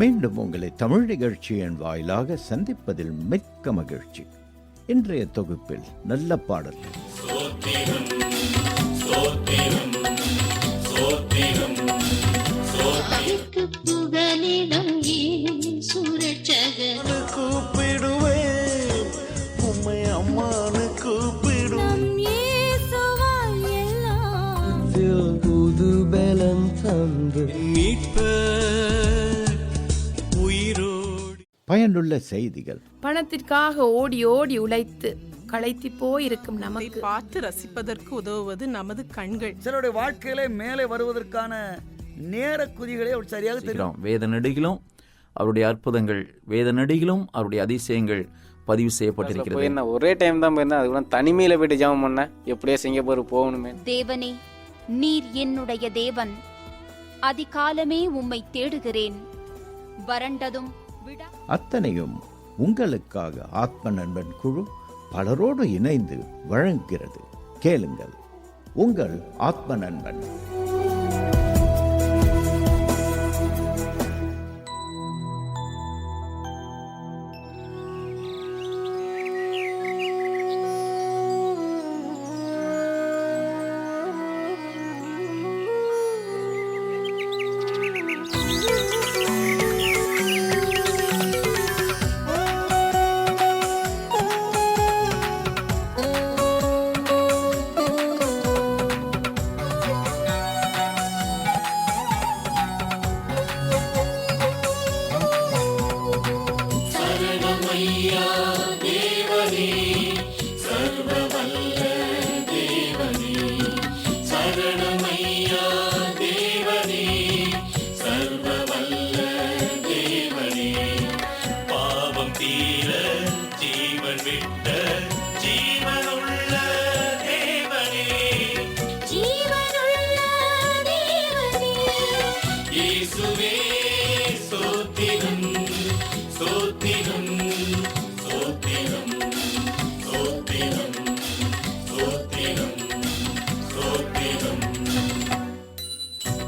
மீண்டும் உங்களை தமிழ் நிகழ்ச்சியின் வாயிலாக சந்திப்பதில் மிக்க மகிழ்ச்சி. இன்றைய தொகுப்பில் நல்ல பாடல் கூப்பிடுவேன் உம்மை அம்மானு கூப்பிடும் புது பலம் தந்து உயிரோடு. பயனுள்ள செய்திகள். பணத்திற்காக ஓடி ஓடி உழைத்து களைத்தி போயிருக்கும் நமக்கு பார்த்து ரசிப்பதற்கு உதவுவது நமது கண்கள். சிலருடைய வாழ்க்கையில மேலே வருவதற்கான நேர குதிகளை அவர் சரியாக தெரியும். வேத நடிகளும் அவருடைய அற்புதங்கள், வேத நடிகளும் அவருடைய அதிசயங்கள் பதிவு செய்யப்பட்டிருக்கிறது. ஒரே டைம் தான் போயிருந்தேன், அது கூட தனிமையில போயிட்டு ஜெபம் பண்ண, எப்படியோ சிங்கப்பூர் போகணுமே. தேவனே, நீர் என்னுடைய தேவன், அதிகாலமே உம்மை தேடுகிறேன். வறண்டதும் அத்தனையும் உங்களுக்காக ஆத்ம நண்பன் குழு பலரோடு இணைந்து வழங்குகிறது. கேளுங்கள், உங்கள் ஆத்ம நண்பன்.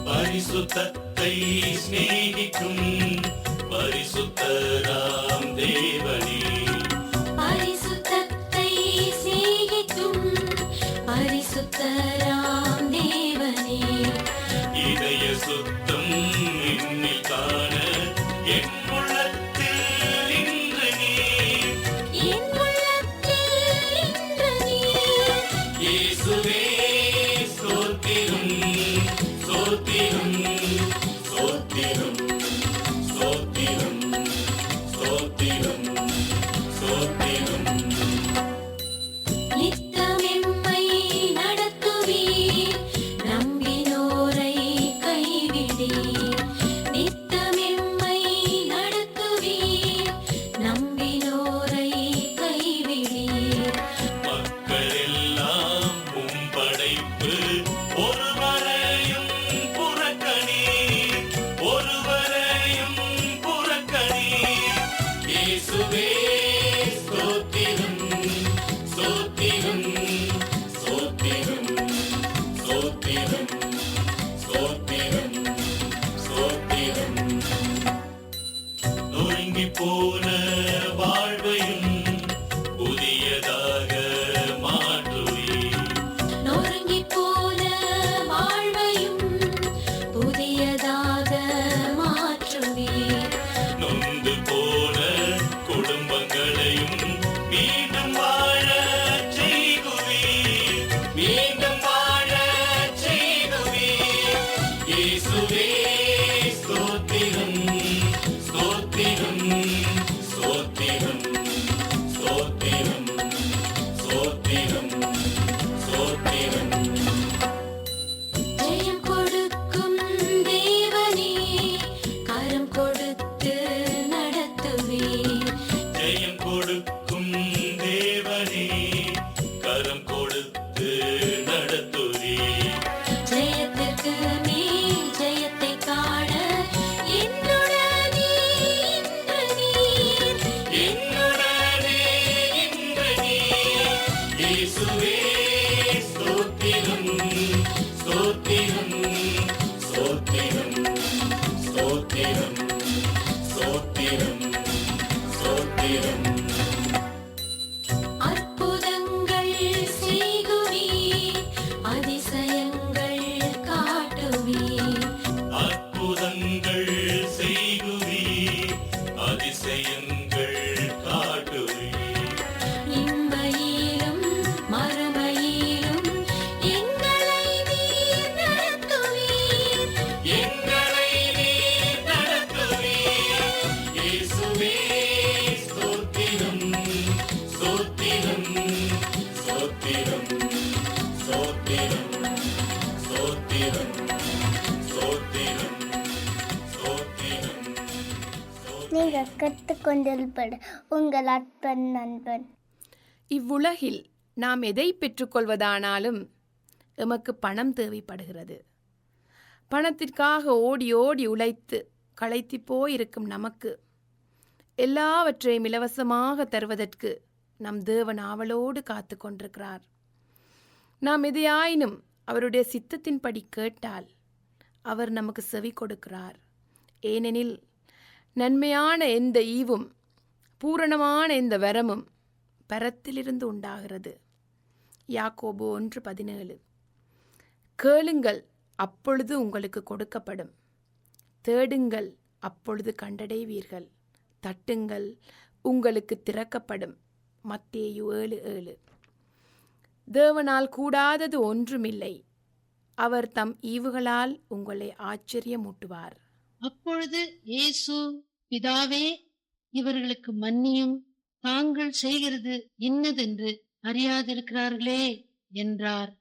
பரிசுத்தத்தை சிநேகிக்கும் பரிசுத்தராம் தேவனே, பரிசுத்தத்தை சிநேகிக்கும் பரிசுத்தராம் தேவனே, இதய சுத்தம் என்னில் காண என் உள்ளத்தில் இன்று நீர், என் உள்ளத்தில் இன்று நீர். இயேசுவே ஸ்தோத்திரம் ஸ்தோத்திரம் ஸ்தோத்திரம் ஸ்தோத்திரம் ஸ்தோத்திரம் ஸ்தோத்திரம். நித்தமெம்மை நடத்துவீர், நம்பினோரை கைவிடீர். நித்தமெம்மை நடத்துவீர், நம்பினோரை கைவிடீர். மக்கள் எல்லாம் உம் படைப்பு, ஒருவரையும் புறக்கணீர், ஒருவரையும் புறக்கணீர். இயேசுவே ஸ்தோத்திரம் ஸ்தோத்திரம் ஸ்தோத்திரம் ஸ்தோத்திரம் ஸ்தோத்திரம் ஸ்தோத்திரம். நொறுங்கி போன வாழ்வையும் புதியதாக மாற்றுவீர், நொறுங்கிப் போன வாழ்வையும் புதியதாக மாற்றுவீர். நொந்து போன குடும்பங்களையும் மீண்டும் வாழ செய்குவீர், மீண்டும் வாழ செய்குவீர். இயேசுவே ஸ்தோத்திரம் ஸ்தோத்திரம் ஸ்தோத்திரம் ஸ்தோத்திரம் ஸ்தோத்திரம் ஸ்தோத்திரம். ஜெயம் கொடுக்கும் தேவனே, கரம் கொடுத்து நடத்துவீர். ஜெயம் கொடுக்கும் தேவனே, கரம் கொடுத்து நடத்துவீர். ஜெயத்திற்கு மேல் ஜெயத்தை காண என்னுடனே இன்று நீர். என்னுடனே இன்று நீர். இயேசுவே ஸ்தோத்திரம் ஸ்தோத்திரம் ஸ்தோத்திரம் ஸ்தோத்திரம் அதிசயங்கள் காட்டுவீர். அற்புதங்கள் செய்குவீர், அதிசயங்கள் காட்டுவீர். இம்மையிலும் மறுமையிலும் எங்களை நீர் நடத்துவீர். எங்களை நீர் நடத்துவீர். இயேசுவே ஸ்தோத்திரம், ஸ்தோத்திரம், ஸ்தோத்திரம், ஸ்தோத்திரம், ஸ்தோத்திரம், ஸ்தோத்திரம், ஸ்தோத்திரம். நீங்கள் கற்றுக்கொண்டிருப்பது உங்கள் அற்பன் நண்பன். இவ்வுலகில் நாம் எதை பெற்றுக்கொள்வதானாலும் எமக்கு பணம் தேவைப்படுகிறது. பணத்திற்காக ஓடி ஓடி உழைத்து களைத்து போயிருக்கும் நமக்கு எல்லாவற்றையும் இலவசமாக தருவதற்கு நம் தேவன் ஆவலோடு காத்து கொண்டிருக்கிறார். நாம் எதையாயினும் அவருடைய சித்தத்தின்படி கேட்டால் அவர் நமக்கு செவி கொடுக்கிறார். ஏனெனில் நன்மையான எந்த ஈவும் பூரணமான எந்த வரமும் பரத்திலிருந்து உண்டாகிறது. யாக்கோபு 1:17. கேளுங்கள், அப்பொழுது உங்களுக்கு கொடுக்கப்படும். தேடுங்கள், அப்பொழுது கண்டடைவீர்கள். தட்டுங்கள், உங்களுக்கு திறக்கப்படும். மத்தேயு 7:7. தேவனால் கூடாதது ஒன்றுமில்லை. அவர் தம் ஈவுகளால் உங்களை ஆச்சரியமூட்டுவார். அப்பொழுது இயேசு, பிதாவே, இவர்களுக்கு மன்னியும், தாங்கள் செய்கிறது இன்னதென்று அறியாதிருக்கிறார்களே என்றார்.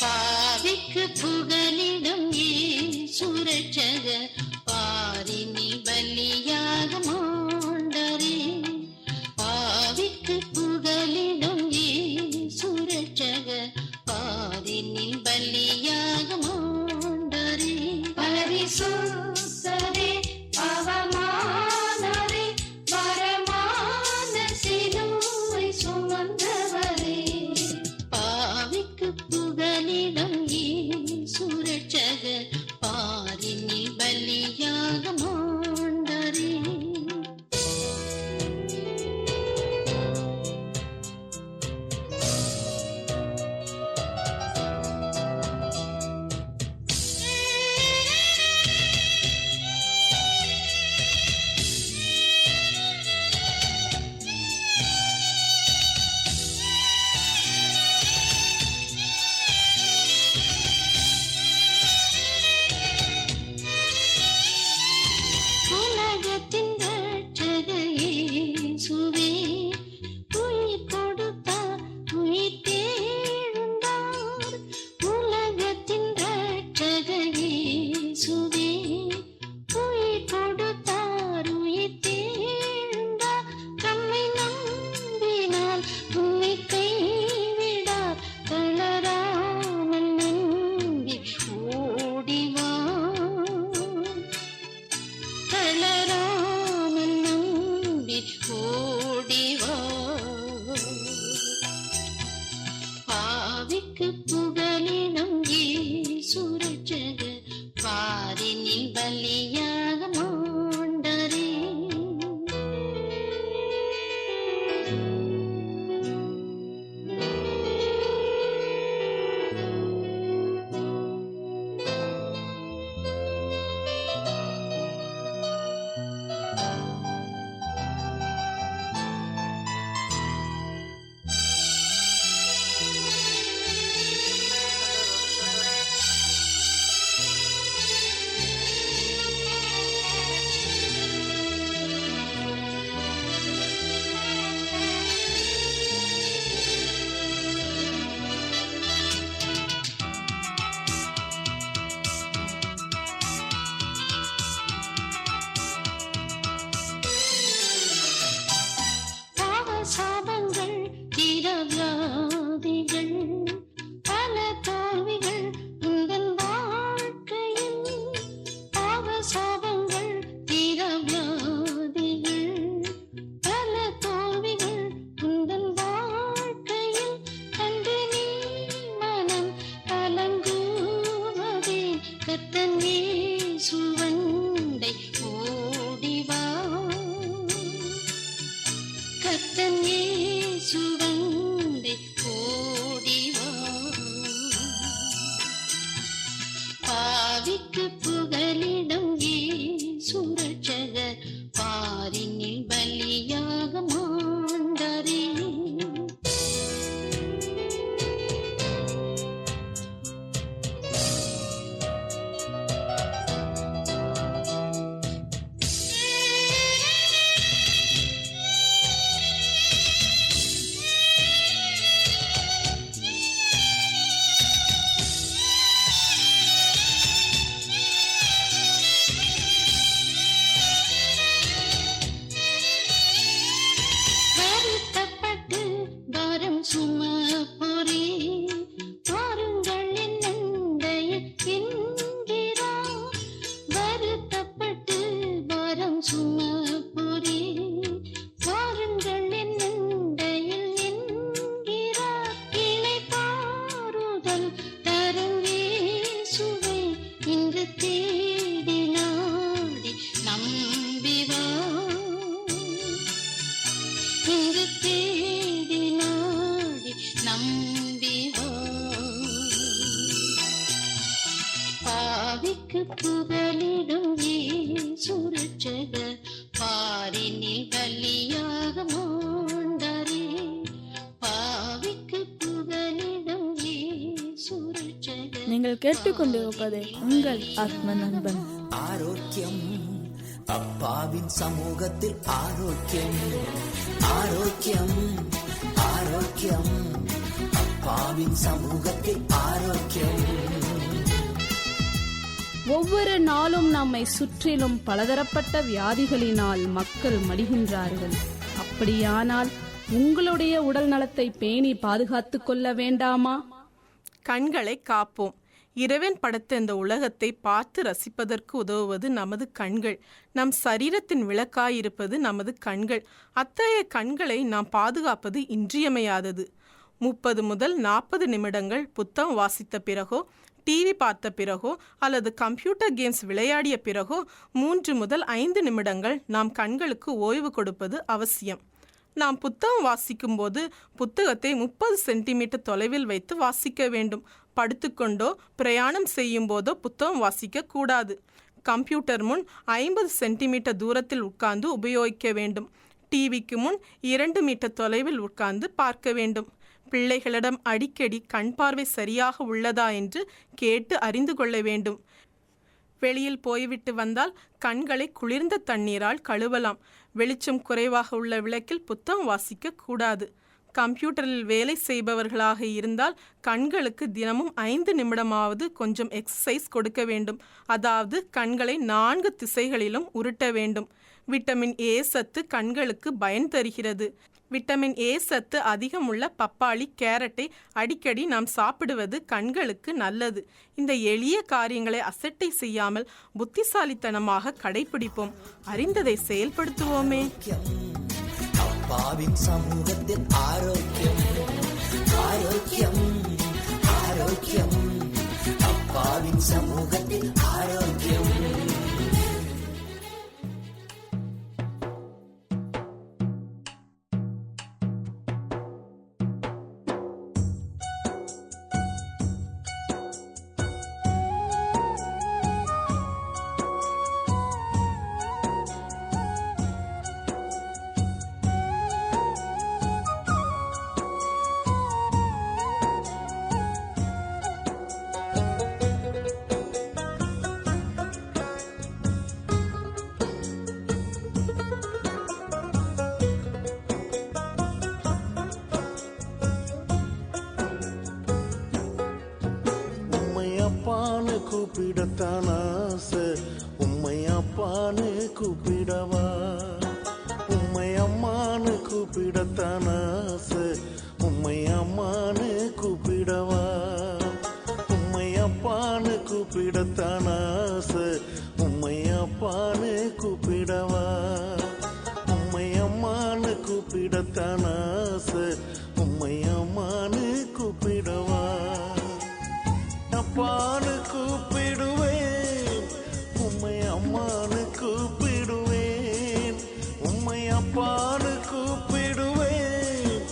பாவிக்கு புகலிடம் இயேசு இரட்சகர், பாரினில் பலியாக மாண்டரே. பாவிக்கு புகலிடம் இயேசு இரட்சகர், பாரினில் பலியாக மாண்டரே. பரிசுத்தரே, பவமானரே, வரமான சிலுவை சுமந்தவரே. பாவிக்கு புகலிடம் இயேசு இரட்சகர், பாரினில் பலியாக மாண்டரே. உலகத்தின் இரட்சகர் இயேசுவே, உயிர் கொடுத்தார், உயிர் தேழ்ந்தார். உலகத்தின் இரட்சகர் இயேசுவே, உயிர் கொடுத்தார், உயிர் தேழ்ந்தார். தம்மை நம்பினால் உன்னை கைவிடார், தளராமல் நம்பி ஓடிவா. தளராமல் நம்பி ஓடிவா. பாவிக்கு புகலிடம் இயேசு இரட்சகர், பாரினில் பலியாக மாண்டரே. பாவிக்கு புகலிடும் இயேசு ரட்சகர் பாரினில் பலியாக மாண்டாரே. பாவிக்கு புகலிடும் இயேசு ரட்சகர். நீங்கள் கேட்டுக்கொண்டிருப்பது உங்கள் ஆத்ம நண்பன். ஆரோக்கியம் அப்பாவின் சமூகத்தில் ஆரோக்கியம், ஆரோக்கியம், ஆரோக்கியம், அப்பாவின் சமூகத்தில் ஆரோக்கியம். ஒவ்வொரு நாளும் நம்மை சுற்றிலும் பலதரப்பட்ட வியாதிகளினால் மக்கள் மடிகின்றார்கள். அப்படியானால் உங்களுடைய உடல் நலத்தை பேணி பாதுகாத்துக் கொள்ள வேண்டாமா? கண்களை காப்போம். இறைவன் படைத்த இந்த உலகத்தை பார்த்து ரசிப்பதற்கு உதவுவது நமது கண்கள். நம் சரீரத்தின் விளக்காயிருப்பது நமது கண்கள். அத்தகைய கண்களை நாம் பாதுகாப்பது இன்றியமையாதது. 30 முதல் 40 நிமிடங்கள் புத்தகம் வாசித்த பிறகோ, டிவி பார்த்த பிறகோ அல்லது கம்ப்யூட்டர் கேம்ஸ் விளையாடிய பிறகோ 3 முதல் 5 நிமிடங்கள் நாம் கண்களுக்கு ஓய்வு கொடுப்பது அவசியம். நாம் புத்தகம் வாசிக்கும்போது புத்தகத்தை 30 சென்டிமீட்டர் தொலைவில் வைத்து வாசிக்க வேண்டும். படுத்துக்கொண்டோ பிரயாணம் செய்யும் போதோ புத்தகம் வாசிக்க கூடாது. கம்ப்யூட்டர் முன் 50 சென்டிமீட்டர் தூரத்தில் உட்கார்ந்து உபயோகிக்க வேண்டும். டிவிக்கு முன் 2 மீட்டர் தொலைவில் உட்கார்ந்து பார்க்க வேண்டும். பிள்ளைகளிடம் அடிக்கடி கண் பார்வை சரியாக உள்ளதா என்று கேட்டு அறிந்து கொள்ள வேண்டும். வெளியில் போய்விட்டு வந்தால் கண்களை குளிர்ந்த தண்ணீரால் கழுவலாம். வெளிச்சம் குறைவாக உள்ள விளக்கில் புத்தகம் வாசிக்க கூடாது. கம்ப்யூட்டரில் வேலை செய்பவர்களாக இருந்தால் கண்களுக்கு தினமும் 5 நிமிடமாவது கொஞ்சம் எக்ஸசைஸ் கொடுக்க வேண்டும். அதாவது கண்களை 4 திசைகளிலும் உருட்ட வேண்டும். விட்டமின் ஏ சத்து கண்களுக்கு பயன் தருகிறது. விட்டமின் ஏ சத்து அதிகம் உள்ள பப்பாளி, கேரட்டை அடிக்கடி நாம் சாப்பிடுவது கண்களுக்கு நல்லது. இந்த எளிய காரியங்களை அசட்டை செய்யாமல் புத்திசாலித்தனமாக கடைபிடிப்போம். அறிந்ததை செயல்படுத்துவோமே. அப்பாவின் சமூகத்தில் ஆரோக்கியம், ஆரோக்கியம், ஆரோக்கியம், அப்பாவின் சமூகத்தில் ஆரோக்கியம். கூப்பிடத்தான் ஆசை, உம்மை அப்பான்னு கூப்பிடவா? உம்மை அம்மான்னு கூப்பிடத்தான் ஆசை, உம்மை அம்மான்னு கூப்பிடவா? உம்மை அப்பான்னு கூப்பிடத்தான் ஆசை, உம்மை அப்பான்னு கூப்பிடவா? உம்மை அம்மான்னு கூப்பிடத்தான் ஆசை, உம்மை அம்மான்னு கூப்பிடவா? அப்பான்னு கூப்பிடுவேன், உம்மை அம்மான்னு கூப்பிடுவேன். உம்மை அப்பான்னு கூப்பிடுவேன்,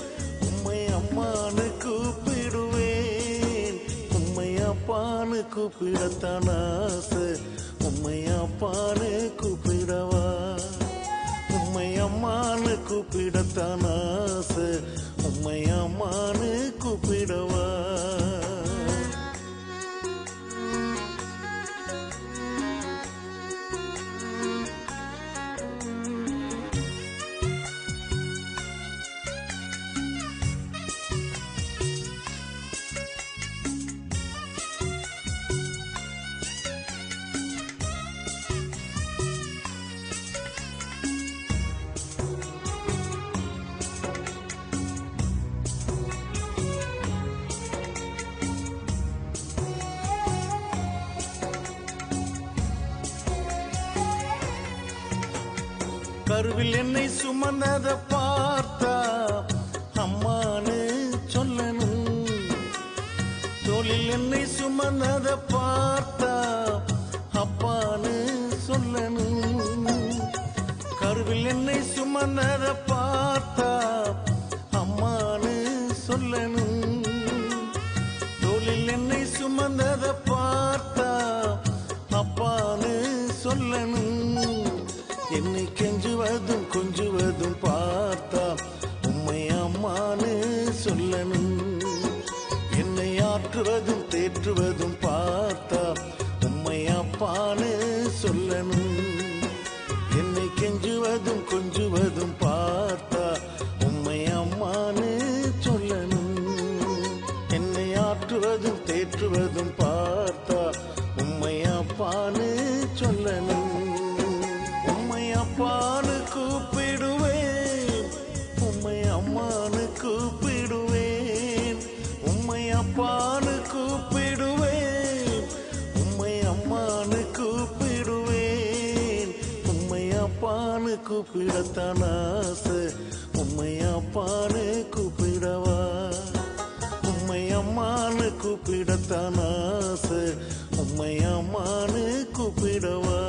உம்மை அம்மான்னு கூப்பிடுவேன். உம்மை அப்பான்னு கூப்பிடத்தான் ஆசை, உம்மை அப்பான்னு கூப்பிடவா? உம்மை அம்மான்னு கூப்பிடத்தான் ஆசை, உம்மை அம்மான்னு கூப்பிடவா? கருவில் என்னை சுமந்தத பார்த்தா அம்மானு சொல்லணும். தோளில் என்னை சுமந்தத பார்த்தா அப்பான்னு சொல்லணும். கருவில் என்னை சுமந்தத பார்த்தா அம்மானு சொல்லணும். தோளில் என்னை சுமந்தத பார்த்தா அப்பா சொல்லணும். என்னை கெஞ்சுவதும் கொஞ்சுவதும் பார்த்தா உம்மை அம்மான்னு சொல்லணும். என்னை ஆற்றுவதும் தேற்றுவதும் பார்த்தா உம்மை அப்பான்னு சொல்லணும். என்னை கெஞ்சுவதும் கொஞ்சுவதும் பார்த்தா உம்மை அம்மான்னு சொல்லணும். என்னை ஆற்றுவதும் தேற்றுவதும் பார்த்தா உம்மை அப்பான்னு சொல்லணும். உம்மை அப்பான்னு கூப்பிடுவேன், உம்மை அம்மான்னு கூப்பிடுவேன். உம்மை அப்பான்னு கூப்பிடுவேன், உம்மை அம்மான்னு கூப்பிடுவேன். உம்மை அப்பான்னு கூப்பிடத்தான் ஆசை, உம்மை அப்பான்னு கூப்பிடவா? உம்மை அம்மான்னு கூப்பிடத்தான் ஆசை, உம்மை அம்மான்னு கூப்பிடவா?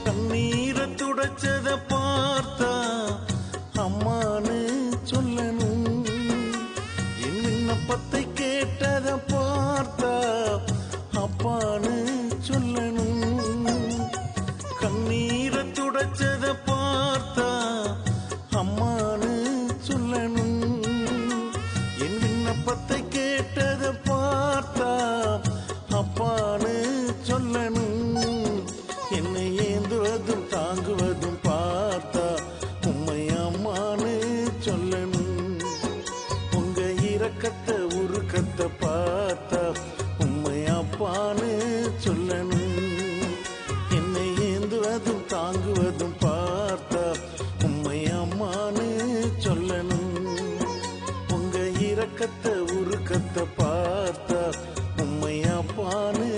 கண்ணீரை துடைச்சத பார்த்தா அம்மான்னு சொல்லணும். என் விண்ணப்பத்தை கேட்டத பார்த்தா அப்பான்னு சொல்லணும். கண்ணீரை துடைச்சத பார்த்தா அம்மான்னு சொல்லணும். என் விண்ணப்பத்தை கேட்டத பார்த்தா அப்பான்னு சொல்லணும். என்னை ஏந்துவதும் தாங்குவதும் பார்த்தா உம்மை அம்மான்னு சொல்லணும். உங்க இரக்கத்தை உருக்கத்தை பார்த்தா உம்மை அப்பான்னு சொல்லணும். என்னை ஏந்துவதும் தாங்குவதும் பார்த்தா உம்மை அம்மான்னு சொல்லணும். உங்க இரக்கத்தை உருக்கத்தை பார்த்தா உம்மை அப்பான்னு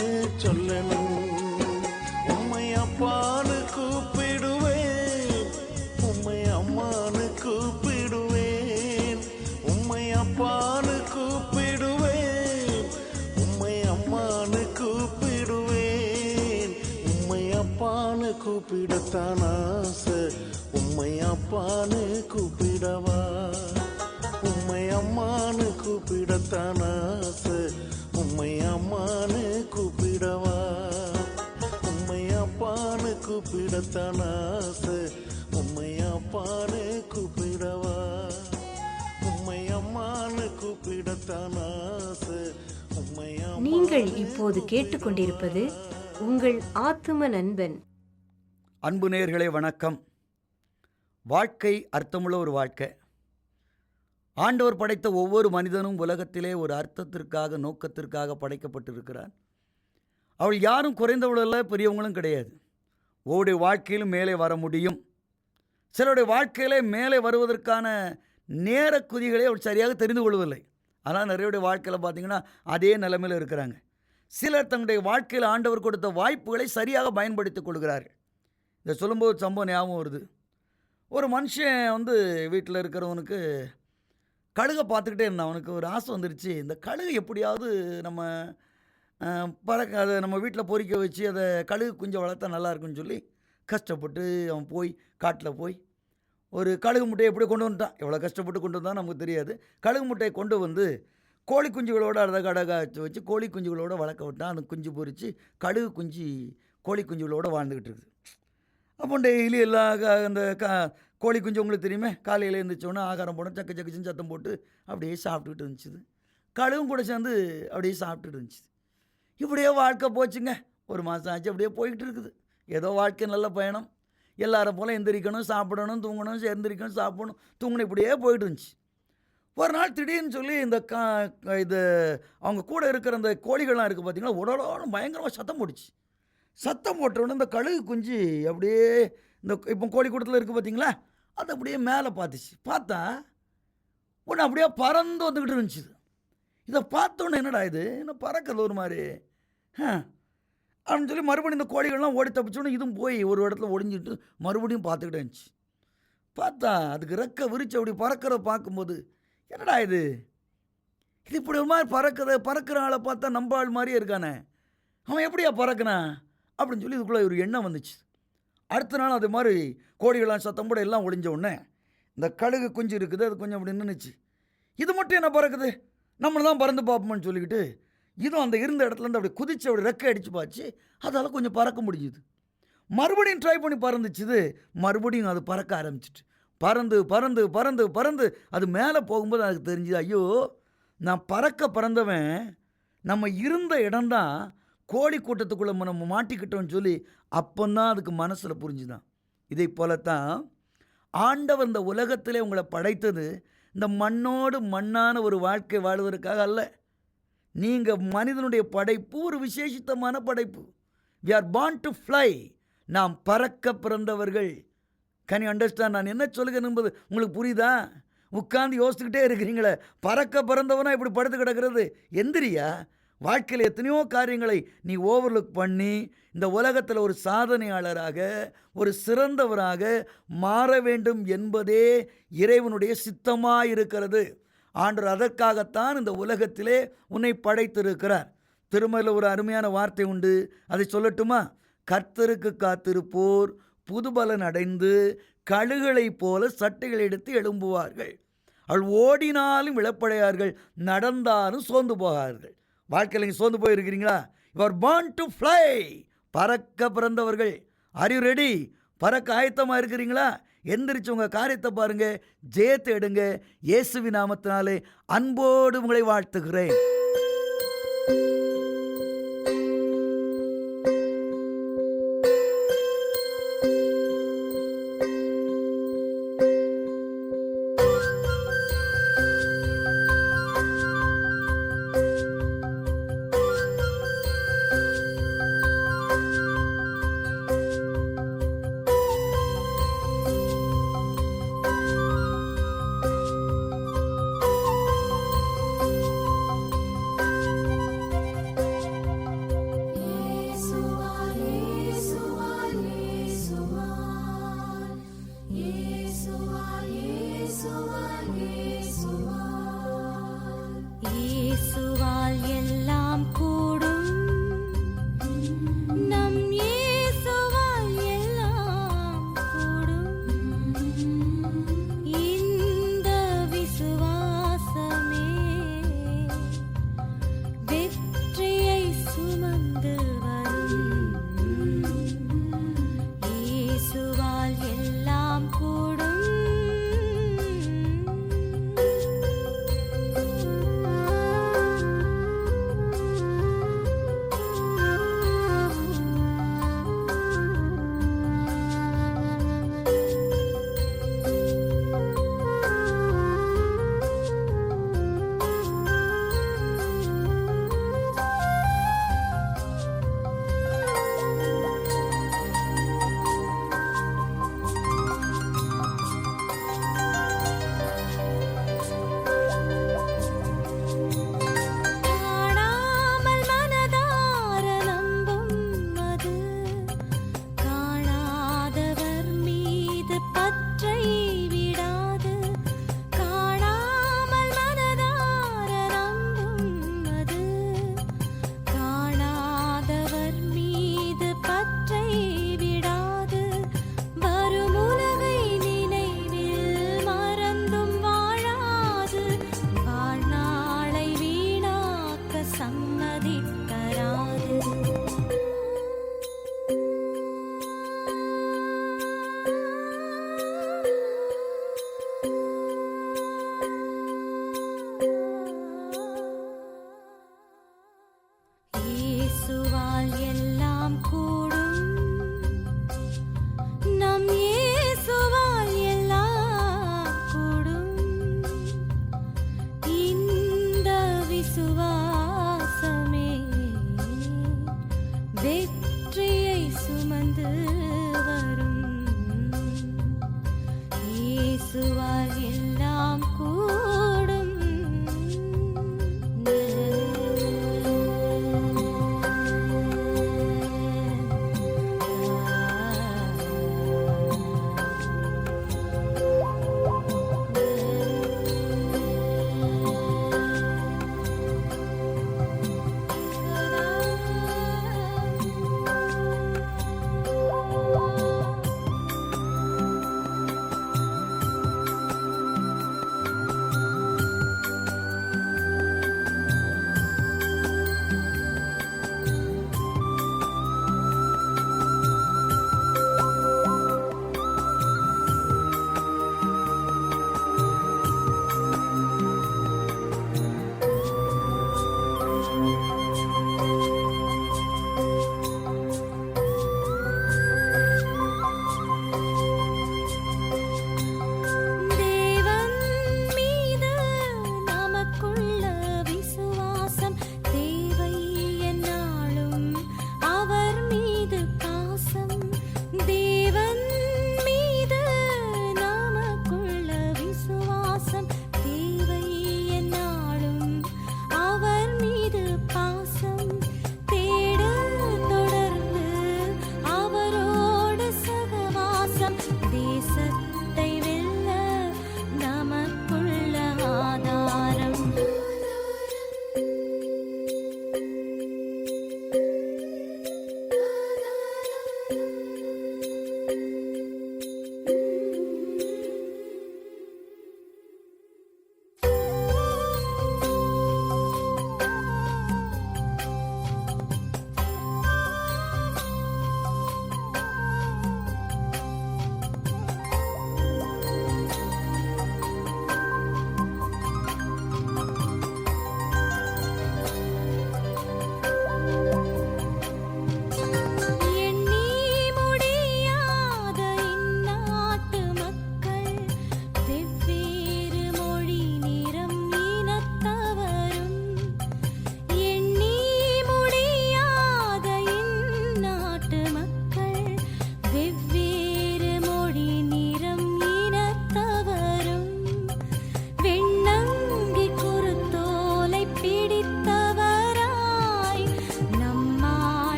சொல்லணும். உம்மை அப்பான்னு கூப்பிடுவேன், உம்மை அம்மான்னு கூப்பிடுவேன். உம்மை அப்பான்னு கூப்பிடுவேன், உம்மை அம்மான்னு கூப்பிடுவேன். உம்மை அப்பான்னு கூப்பிடத்தான் ஆசை, உம்மை அப்பான்னு கூப்பிடவா? உம்மை அம்மான்னு கூப்பிடத்தான் ஆசை, உம்மை அம்மான்னு கூப்பிடவா? உம்மை அப்பான்னு கூப்பிடத்தான் ஆசை, உம்மை அப்பான்னு கூப்பிடவா? உம்மை அம்மான்னு கூப்பிடத்தான் ஆசை, உம்மை நீங்கள் இப்போது கேட்டுக்கொண்டிருப்பது உங்கள் ஆத்தும நண்பன். அன்பு நேயர்களே வணக்கம். வாழ்க்கை அர்த்தமுள்ள ஒரு வாழ்க்கை. ஆண்டவர் படைத்த ஒவ்வொரு மனிதனும் உலகத்திலே ஒரு அர்த்தத்திற்காக நோக்கத்திற்காக படைக்கப்பட்டிருக்கிறார். அவள் யாரும் குறைந்தவளல்ல, பெரியவங்களும் கிடையாது. ஒவ்வொருடைய வாழ்க்கையிலும் மேலே வர முடியும். சிலருடைய வாழ்க்கையிலே மேலே வருவதற்கான நேர குதிகளை அவள் சரியாக தெரிந்து கொள்வதில்லை. ஆனால் நிறைய வாழ்க்கையில் பார்த்திங்கன்னா அதே நிலைமையில் இருக்கிறாங்க. சிலர் தங்களுடைய வாழ்க்கையில் ஆண்டவர் கொடுத்த வாய்ப்புகளை சரியாக பயன்படுத்திக் கொள்கிறார்கள். இதை சொல்லும்போது சம்பவம் ஞாபகம் வருது. ஒரு மனுஷன் வீட்டில் இருக்கிறவனுக்கு கழுகை பார்த்துக்கிட்டே இருந்தான். அவனுக்கு ஒரு ஆசை வந்துருச்சு, இந்த கழுகு எப்படியாவது நம்ம அதை நம்ம வீட்டில் பொறிக்க வச்சு அதை கழுகு குஞ்சை வளர்த்தா நல்லா இருக்குன்னு சொல்லி கஷ்டப்பட்டு அவன் போய் காட்டில் போய் ஒரு கழுகு முட்டையை எப்படி கொண்டு வந்துட்டான். எவ்வளோ கஷ்டப்பட்டு கொண்டு வந்தால் நமக்கு தெரியாது. கழுகு முட்டையை கொண்டு வந்து கோழி குஞ்சுகளோடு அதை கடகா வச்சு கோழி குஞ்சுகளோடு வளர்க்க விட்டான். அந்த குஞ்சு பொறிச்சு கழுகு குஞ்சு கோழி குஞ்சுகளோடு வாழ்ந்துக்கிட்டு இருக்குது. அப்போ டெய்லி எல்லா அந்த கோழி குஞ்சு உங்களுக்கு தெரியுமே, காலையில் எழுந்திரிச்சோன்னே ஆகாரம் போட சக்க சக்கச்சின்னு சத்தம் போட்டு அப்படியே சாப்பிட்டுக்கிட்டு இருந்துச்சு. கழுகும் கூட சேர்ந்து அப்படியே சாப்பிட்டுட்டு இருந்துச்சு. இப்படியே வாழ்க்கை போச்சுங்க. ஒரு மாதம் ஆச்சு, அப்படியே போய்கிட்டு இருக்குது. ஏதோ வாழ்க்கை நல்ல பயணம். எல்லாரும் போல் எந்திரிக்கணும், சாப்பிடணும், தூங்கணும், எந்திரிக்கணும், சாப்பிடணும், தூங்கணும், இப்படியே போயிட்டு இருந்துச்சு. ஒரு நாள் திடீர்னு சொல்லி இந்த இது அவங்க கூட இருக்கிற அந்த கோழிகள்லாம் இருக்குது பார்த்திங்கன்னா, உடலோட பயங்கரமாக சத்தம் போட்டுச்சு. சத்தம் போட்டவுடனே இந்த கழுகு குஞ்சு அப்படியே இந்த இப்போ கோழி கூட்டத்தில் இருக்குது பார்த்திங்களா, அது அப்படியே மேலே பார்த்துச்சு. பார்த்தா ஒன்று அப்படியே பறந்து வந்துக்கிட்டு இருந்துச்சு. இதை பார்த்தோன்னே என்னடா இது என்ன பறக்கிறது ஒரு மாதிரி அப்படின்னு சொல்லி மறுபடியும் இந்த கோழிகள்லாம் ஓடி தப்பிச்சோன்னு இதுவும் போய் ஒரு இடத்துல ஒளிஞ்சிட்டு மறுபடியும் பார்த்துக்கிட்டே இருந்துச்சு. பார்த்தா அதுக்கு ரெக்க விரிச்சு அப்படி பறக்கிறத பார்க்கும்போது, என்னடா இது இப்படி ஒரு மாதிரி பறக்கிற ஆளை பார்த்தா நம்ம ஆள் மாதிரியே இருக்கானே, அவன் எப்படியா பறக்கினான் அப்படின்னு சொல்லி இதுக்குள்ளே ஒரு எண்ணம் வந்துச்சு. அடுத்த நாள் அது மாதிரி கோழிகளாம் சத்தம் போட எல்லாம் ஒளிஞ்ச உடனே இந்த கழுகு குஞ்சு இருக்குது, அது கொஞ்சம் அப்படி நின்றுச்சு. இது மட்டும் என்ன பறக்குது, நம்மளை தான் பறந்து பார்ப்போம்னு சொல்லிக்கிட்டு இதுவும் அந்த இருந்த இடத்துலேருந்து அப்படி குதிச்சு அப்படி ரெக்கை அடித்து பாச்சு, அதால் கொஞ்சம் பறக்க முடிஞ்சுது. மறுபடியும் ட்ரை பண்ணி பறந்துச்சுது, மறுபடியும் அது பறக்க ஆரம்பிச்சிட்டு பறந்து பறந்து பறந்து பறந்து அது மேலே போகும்போது அதுக்கு தெரிஞ்சுது, ஐயோ நான் பறந்தவன் நம்ம இருந்த இடம்தான் கோழி கூட்டத்துக்குள்ளே நம்ம மாட்டிக்கிட்டோம்னு சொல்லி அப்போந்தான் அதுக்கு மனசில் புரிஞ்சுதான். இதை போலத்தான் ஆண்டவர் இந்த உலகத்திலே உங்களை படைத்தது இந்த மண்ணோடு மண்ணான ஒரு வாழ்க்கை வாழ்வதற்காக அல்ல. நீங்கள் மனிதனுடைய படைப்பு ஒரு விசேஷித்தமான படைப்பு. we are born to fly. நாம் பறக்க பிறந்தவர்கள். Can you understand? நான் என்ன சொல்லுகிறேன் என்பது உங்களுக்கு புரியுதா? உட்காந்து யோசிச்சுக்கிட்டே இருக்கிறீங்களே, பறக்க பிறந்தவனா இப்படி படுத்து கிடக்கிறது, எந்திரியா. வாழ்க்கையில் எத்தனையோ காரியங்களை நீ ஓவர்லுக் பண்ணி இந்த உலகத்தில் ஒரு சாதனையாளராக ஒரு சிறந்தவராக மாற வேண்டும் என்பதே இறைவனுடைய சித்தமாக இருக்கிறது. ஆண்டவர் அதற்காகத்தான் இந்த உலகத்திலே உன்னை படைத்திருக்கிறார். திருமறையில் ஒரு அருமையான வார்த்தை உண்டு, அதை சொல்லட்டுமா? கர்த்தருக்கு காத்திருப்போர் புதுபலன் அடைந்து கழுகளைப் போல சட்டைகளை எடுத்து எழும்புவார்கள். அவள் ஓடினாலும் இழப்படையார்கள், நடந்தாலும் சோர்ந்து போகார்கள். வாழ்க்கையில் நீங்கள் சோர்ந்து போயிருக்கிறீங்களா? You are born to fly. பறக்க பிறந்தவர்கள். Are you ready? பறக்க ஆயத்தமாக இருக்கிறீங்களா? எந்திரிச்சு உங்கள் காரியத்தை பாருங்கள், ஜெயத்தை எடுங்க. இயேசுவின் நாமத்தினாலே அன்போடு உங்களை வாழ்த்துகிறேன்.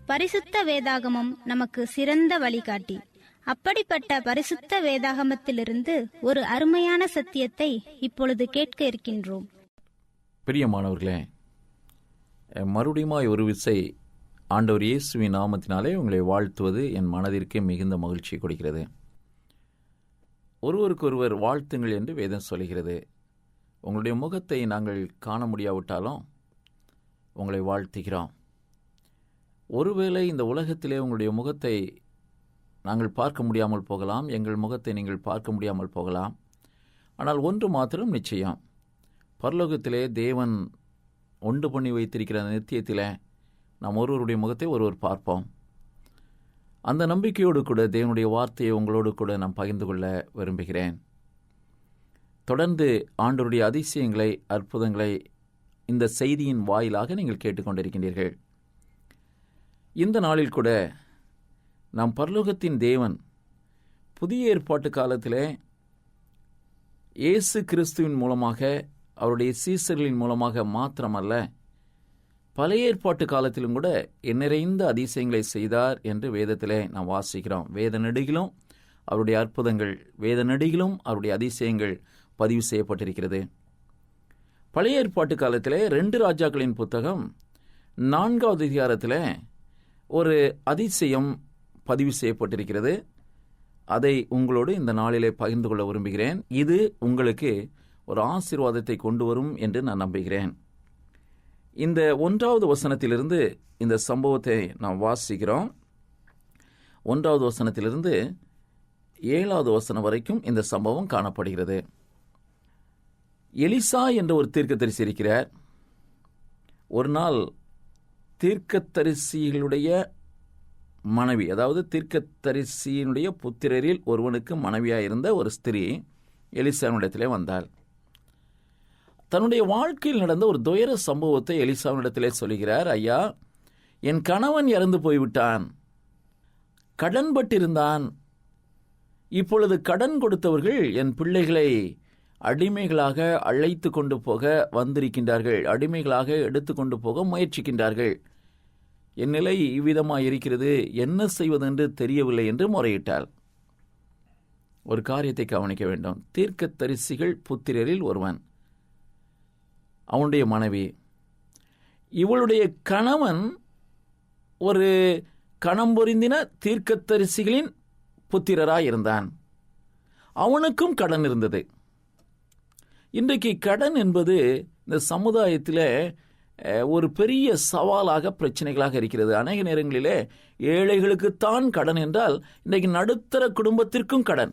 பரிசுத்த வேதாகமம் நமக்கு சிறந்த வழிகாட்டி. அப்படிப்பட்ட பரிசுத்த வேதாகமத்திலிருந்து ஒரு அருமையான சத்தியத்தை இப்பொழுது கேட்க இருக்கின்றோம். பிரியமானவர்களே, மறுபடியுமாய் ஒரு விசை ஆண்டவர் இயேசுவின் நாமத்தினாலே உங்களை வாழ்த்துவது என் மனதிற்கு மிகுந்த மகிழ்ச்சி கொடுக்கிறது. ஒருவருக்கொருவர் வாழ்த்துங்கள் என்று வேதம் சொல்கிறது. உங்களுடைய முகத்தை நாங்கள் காண முடியாவிட்டாலும் உங்களை வாழ்த்துகிறோம். ஒருவேளை இந்த உலகத்திலே உங்களுடைய முகத்தை நாங்கள் பார்க்க முடியாமல் போகலாம், எங்கள் முகத்தை நீங்கள் பார்க்க முடியாமல் போகலாம். ஆனால் ஒன்று மாத்திரம் நிச்சயம், பரலோகத்திலே தேவன் உண்டு பண்ணி வைத்திருக்கிற நித்தியத்தில் நாம் ஒருவருடைய முகத்தை ஒருவர் பார்ப்போம். அந்த நம்பிக்கையோடு கூட தேவனுடைய வார்த்தையை உங்களோடு கூட நான் பகிர்ந்து கொள்ள விரும்புகிறேன். தொடர்ந்து ஆண்டவருடைய அதிசயங்களை, அற்புதங்களை இந்த செய்தியின் வாயிலாக நீங்கள் கேட்டுக்கொண்டிருக்கின்றீர்கள். இந்த நாளில் கூட நாம் பரலோகத்தின் தேவன் புதிய ஏற்பாட்டு காலத்திலே இயேசு கிறிஸ்துவின் மூலமாக, அவருடைய சீசர்களின் மூலமாக மாத்திரமல்ல, பழைய ஏற்பாட்டு காலத்திலும் கூட எண்ணிறைந்த அதிசயங்களை செய்தார் என்று வேதத்திலே நாம் வாசிக்கிறோம். வேத நெடுகிலும் அவருடைய அற்புதங்கள், வேத நெடுகிலும் அவருடைய அதிசயங்கள் பதிவு செய்யப்பட்டிருக்கிறது. பழைய ஏற்பாட்டு காலத்திலே 2 ராஜாக்களின் புத்தகம் 4வது அதிகாரத்தில் ஒரு அதிசயம் பதிவு செய்யப்பட்டிருக்கிறது. அதை உங்களோடு இந்த நாளிலே பகிர்ந்து கொள்ள விரும்புகிறேன். இது உங்களுக்கு ஒரு ஆசீர்வாதத்தை கொண்டு வரும் என்று நான் நம்புகிறேன். இந்த 1வது வசனத்திலிருந்து இந்த சம்பவத்தை நாம் வாசிக்கிறோம். 1வது வசனத்திலிருந்து 7வது வசனம் வரைக்கும் இந்த சம்பவம் காணப்படுகிறது. எலிசா என்ற ஒரு தீர்க்கதரிசி இருக்கிறார். ஒரு நாள் தீர்க்கதரிசிகளுடைய மனைவி, அதாவது தீர்க்கதரிசியினுடைய புத்திரரில் ஒருவனுக்கு மனைவியாயிருந்த ஒரு ஸ்திரீ எலிசாவினிடத்திலே வந்தாள். தன்னுடைய வாழ்க்கையில் நடந்த ஒரு துயர சம்பவத்தை எலிசாவினிடத்திலே சொல்கிறார். ஐயா, என் கணவன் இறந்து போய்விட்டான், கடன் பட்டிருந்தான். இப்பொழுது கடன் கொடுத்தவர்கள் என் பிள்ளைகளை அடிமைகளாக அழைத்து கொண்டு போக வந்திருக்கின்றார்கள், அடிமைகளாக எடுத்து கொண்டு போக முயற்சிக்கின்றார்கள். என் நிலை இவ்விதமாக இருக்கிறது, என்ன செய்வதென்று தெரியவில்லை என்று முறையிட்டாள். ஒரு காரியத்தை கவனிக்க வேண்டும். தீர்க்கதரிசிகள் புத்திரரில் ஒருவன், அவனுடைய மனைவி. இவளுடைய கணவன் ஒரு கணம் பொருந்தின தீர்க்கதரிசிகளின் புத்திரராய் இருந்தான். அவனுக்கும் கடன் இருந்தது. இன்றைக்கு கடன் என்பது இந்த சமுதாயத்தில் ஒரு பெரிய சவாலாக, பிரச்சனைகளாக இருக்கிறது. அநேக நேரங்களிலே ஏழைகளுக்குத்தான் கடன் என்றால் இன்றைக்கு நடுத்தர குடும்பத்திற்கும் கடன்.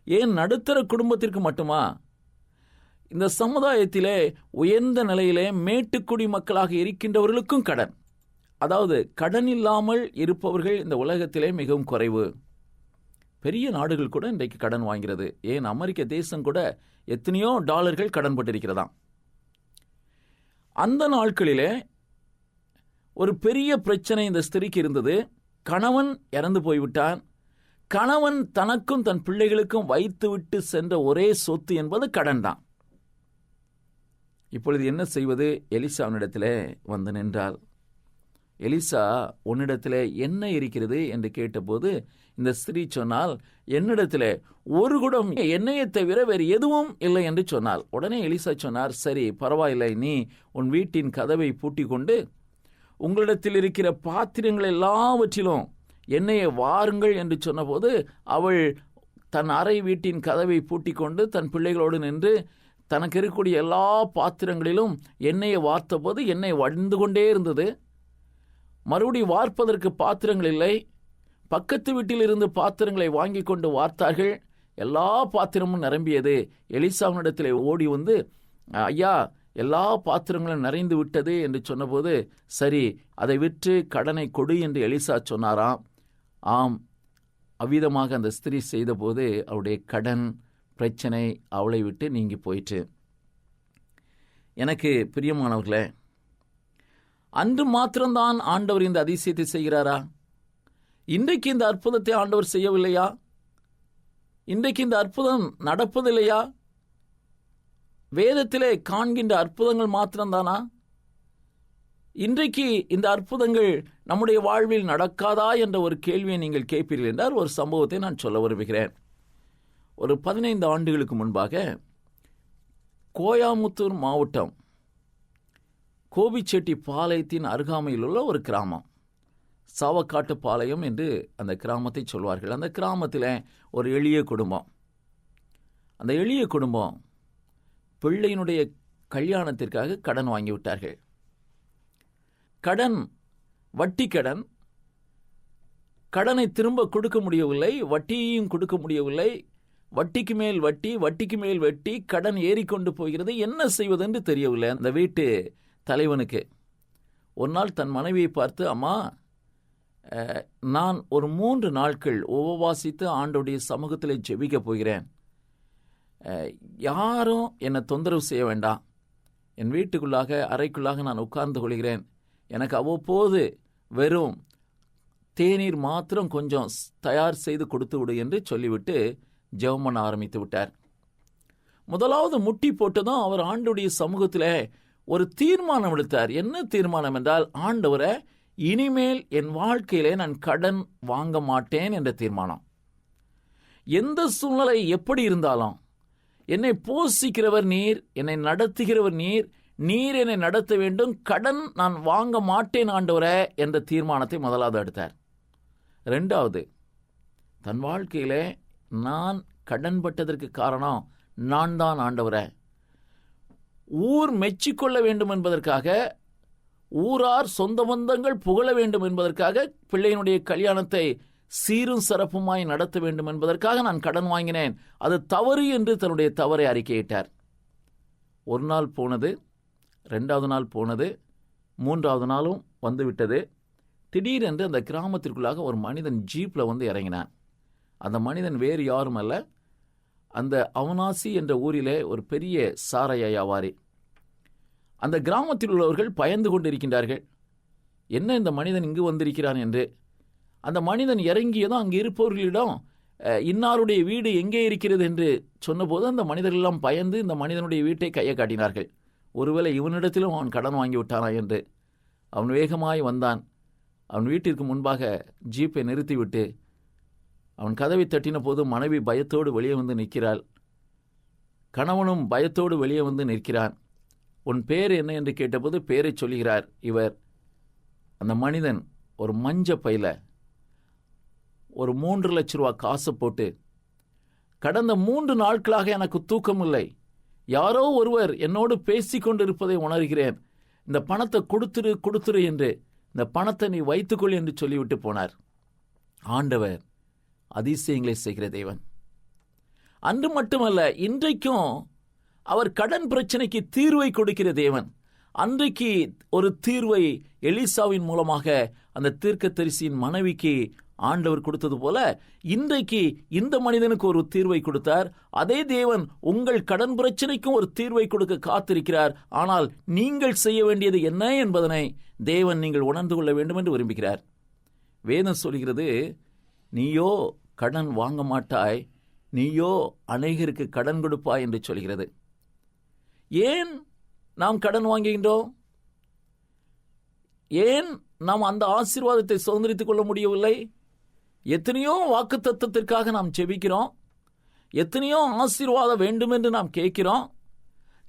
ஏன் நடுத்தர குடும்பத்திற்கு மட்டுமா? இந்த சமுதாயத்திலே உயர்ந்த நிலையிலே மேட்டுக்குடி மக்களாக இருக்கின்றவர்களுக்கும் கடன். அதாவது கடன் இல்லாமல் இருப்பவர்கள் இந்த உலகத்திலே மிகவும் குறைவு. பெரிய நாடுகள் கூட இன்றைக்கு கடன் வாங்கிறது. ஏன் அமெரிக்க தேசம் கூட எத்தனையோ டாலர்கள் கடன் பட்டிருக்கிறதாம். அந்த நாட்களிலே ஒரு பெரிய பிரச்சனை இந்த ஸ்திரீக்கு இருந்தது. கணவன் இறந்து போய்விட்டான். கணவன் தனக்கும் தன் பிள்ளைகளுக்கும் வைத்துவிட்டு சென்ற ஒரே சொத்து என்பது கடன் தான். இப்பொழுது என்ன செய்வது? எலிசாவினிடத்திலே வந்து நின்றாள். எலிசா, உன்னிடத்திலே என்ன இருக்கிறது என்று கேட்டபோது இந்த ஸ்திரீ சொன்னால், என்னிடத்திலே ஒரு குடம் எண்ணெயை தவிர வேறு எதுவும் இல்லை என்று சொன்னாள். உடனே எலிசா சொன்னார், சரி பரவாயில்லை, நீ உன் வீட்டின் கதவை பூட்டி கொண்டு உங்களிடத்தில் இருக்கிற பாத்திரங்கள் எல்லாவற்றிலும் எண்ணெயை வாருங்கள் என்று சொன்னபோது அவள் தன் அறை வீட்டின் கதவை பூட்டி கொண்டு தன் பிள்ளைகளோடு நின்று தனக்கு இருக்கக்கூடிய எல்லா பாத்திரங்களிலும் எண்ணெயை வார்த்த போது எண்ணெய் வடிந்து கொண்டே இருந்தது. மறுபடியும் வார்ப்பதற்கு பாத்திரங்கள் இல்லை. பக்கத்து வீட்டில் இருந்து பாத்திரங்களை வாங்கி கொண்டு வார்த்தார்கள். எல்லா பாத்திரமும் நிரம்பியது. எலிசாவினிடத்தில் ஓடி வந்து, ஐயா, எல்லா பாத்திரங்களும் நிறைந்து விட்டது என்று சொன்னபோது, சரி அதை விற்று கடனை கொடு என்று எலிசா சொன்னாராம். ஆம், அவ்விதமாக அந்த ஸ்திரீ செய்தபோது அவருடைய கடன் பிரச்சனை அவளை விட்டு நீங்கி போயிற்று. எனக்கு பிரியமானவர்களே, அன்று மாத்திரம்தான் ஆண்டவர் இந்த அதிசயத்தை செய்கிறாரா? இன்றைக்கு இந்த அற்புதத்தை ஆண்டவர் செய்யவில்லையா? இன்றைக்கு இந்த அற்புதம் நடப்பதில்லையா? வேதத்திலே காண்கின்ற அற்புதங்கள் மாத்திரம்தானா? இன்றைக்கு இந்த அற்புதங்கள் நம்முடைய வாழ்வில் நடக்காதா என்ற ஒரு கேள்வியை நீங்கள் கேட்பீர்கள் என்றால் ஒரு சம்பவத்தை நான் சொல்ல விரும்புகிறேன். ஒரு 15 ஆண்டுகளுக்கு முன்பாக கோயமுத்தூர் மாவட்டம் கோபிச்செட்டி பாளையத்தின் அருகாமையில் உள்ள ஒரு கிராமம், சாவக்காட்டு பாளையம் என்று அந்த கிராமத்தை சொல்வார்கள். அந்த கிராமத்தில் ஒரு எளிய குடும்பம். அந்த எளிய குடும்பம் பிள்ளையினுடைய கல்யாணத்திற்காக கடன் வாங்கிவிட்டார்கள். கடன் வட்டி கடன். கடனை திரும்ப கொடுக்க முடியவில்லை, வட்டியையும் கொடுக்க முடியவில்லை. வட்டிக்கு மேல் வட்டி, வட்டிக்கு மேல் வட்டி, கடன் ஏறிக்கொண்டு போகிறது. என்ன செய்வதென்று தெரியவில்லை அந்த வீட்டு தலைவனுக்கு. ஒரு நாள் தன் மனைவியை பார்த்து, அம்மா, நான் ஒரு 3 நாட்கள் உபவாசித்து ஆண்டோடைய சமூகத்தில் ஜெபிக்க போகிறேன். யாரும் என்னை தொந்தரவு செய்ய வேண்டாம். என் வீட்டுக்குள்ளாக அறைக்குள்ளாக நான் உட்கார்ந்து கொள்கிறேன். எனக்கு அவ்வப்போது வெறும் தேநீர் மாத்திரம் கொஞ்சம் தயார் செய்து கொடுத்து விடு என்று சொல்லிவிட்டு ஜெபம் பண்ண ஆரம்பித்து விட்டார். முதலாவது முட்டி போட்டதும் அவர் ஆண்டவருடைய சமூகத்தில் ஒரு தீர்மானம் எடுத்தார். என்ன தீர்மானம் என்றால், ஆண்டவரே, இனிமேல் என் வாழ்க்கையிலே நான் கடன் வாங்க மாட்டேன் என்ற தீர்மானம். எந்த சூழ்நிலை எப்படி இருந்தாலும் என்னை போஷிக்கிறவர் நீர், என்னை நடத்துகிறவர் நீர், நீர் என்னை நடத்த வேண்டும், கடன் நான் வாங்க மாட்டேன் ஆண்டவரே என்ற தீர்மானத்தை முதலாவது எடுத்தார். 2வது, தன் வாழ்க்கையிலே நான் கடன் பட்டதற்கு காரணம் நான் தான் ஆண்டவரே, ஊர் மெச்சிக்கொள்ள வேண்டும் என்பதற்காக, ஊரார் சொந்த பந்தங்கள் புகழ வேண்டும் என்பதற்காக, பிள்ளையினுடைய கல்யாணத்தை சீரும் சிறப்புமாய் நடத்த வேண்டும் என்பதற்காக நான் கடன் வாங்கினேன். அது தவறு என்று தன்னுடைய தவறை அறிக்கையிட்டார். ஒரு நாள் போனது, 2வது நாள் போனது, 3வது நாளும் வந்துவிட்டது. திடீரென்று அந்த கிராமத்திற்குள்ளாக ஒரு மனிதன் ஜீப்பில் வந்து இறங்கினான். அந்த மனிதன் வேறு யாரும் அல்ல, அந்த அவனாசி என்ற ஊரிலே ஒரு பெரிய சாராய வியாபாரி. அந்த கிராமத்தில் உள்ளவர்கள் பயந்து கொண்டிருக்கின்றார்கள், என்ன இந்த மனிதன் இங்கு வந்திருக்கிறான் என்று. அந்த மனிதன் இறங்கியதும் அங்கு இருப்பவர்களிடம் இன்னாருடைய வீடு எங்கே இருக்கிறது என்று சொன்னபோது அந்த மனிதர்களெல்லாம் பயந்து இந்த மனிதனுடைய வீட்டை கையை காட்டினார்கள். ஒருவேளை இவனிடத்திலும் அவன் கடன் வாங்கி விட்டானா என்று. அவன் வேகமாய் வந்தான். அவன் வீட்டிற்கு முன்பாக ஜீப்பை நிறுத்திவிட்டு அவன் கதவை தட்டின போது மனைவி பயத்தோடு வெளியே வந்து நிற்கிறாள். கணவனும் பயத்தோடு வெளியே வந்து நிற்கிறான். உன் பேர் என்ன என்று கேட்டபோது பேரை சொல்கிறார் இவர். அந்த மனிதன் ஒரு மஞ்ச பையில ஒரு 3 லட்ச ரூபா காசை போட்டு, கடந்த 3 நாட்களாக எனக்கு தூக்கம் இல்லை, யாரோ ஒருவர் என்னோடு பேசி கொண்டிருப்பதை உணர்கிறேன், இந்த பணத்தை கொடுத்துரு என்று, இந்த பணத்தை நீ வைத்துக்கொள் என்று சொல்லிவிட்டு போனார். ஆண்டவர் அதிசயங்களை செய்கிற தேவன். அன்று மட்டுமல்ல, இன்றைக்கும் அவர் கடன் பிரச்சனைக்கு தீர்வை கொடுக்கிற தேவன். அன்றைக்கு ஒரு தீர்வை எலிசாவின் மூலமாக அந்த தீர்க்கதரிசியின் மனைவிக்கு ஆண்டவர் கொடுத்தது போல இன்றைக்கு இந்த மனிதனுக்கு ஒரு தீர்வை கொடுத்தார். அதே தேவன் உங்கள் கடன் பிரச்சனைக்கும் ஒரு தீர்வை கொடுக்க காத்திருக்கிறார். ஆனால் நீங்கள் செய்ய வேண்டியது என்ன என்பதனை தேவன் நீங்கள் உணர்ந்து கொள்ள வேண்டும் என்று விரும்புகிறார். வேதம் சொல்கிறது, நீயோ கடன் வாங்க மாட்டாய், நீயோ அநேகருக்கு கடன் கொடுப்பாய் என்று சொல்கிறது. ஏன் நாம் கடன் வாங்குகின்றோம்? ஏன் நாம் அந்த ஆசீர்வாதத்தை சுதந்திரித்துக் கொள்ள முடியவில்லை? எத்தனையோ வாக்குத்தத்தத்திற்காக நாம் ஜெபிக்கிறோம், எத்தனையோ ஆசீர்வாதம் வேண்டும் என்று நாம் கேட்கிறோம்.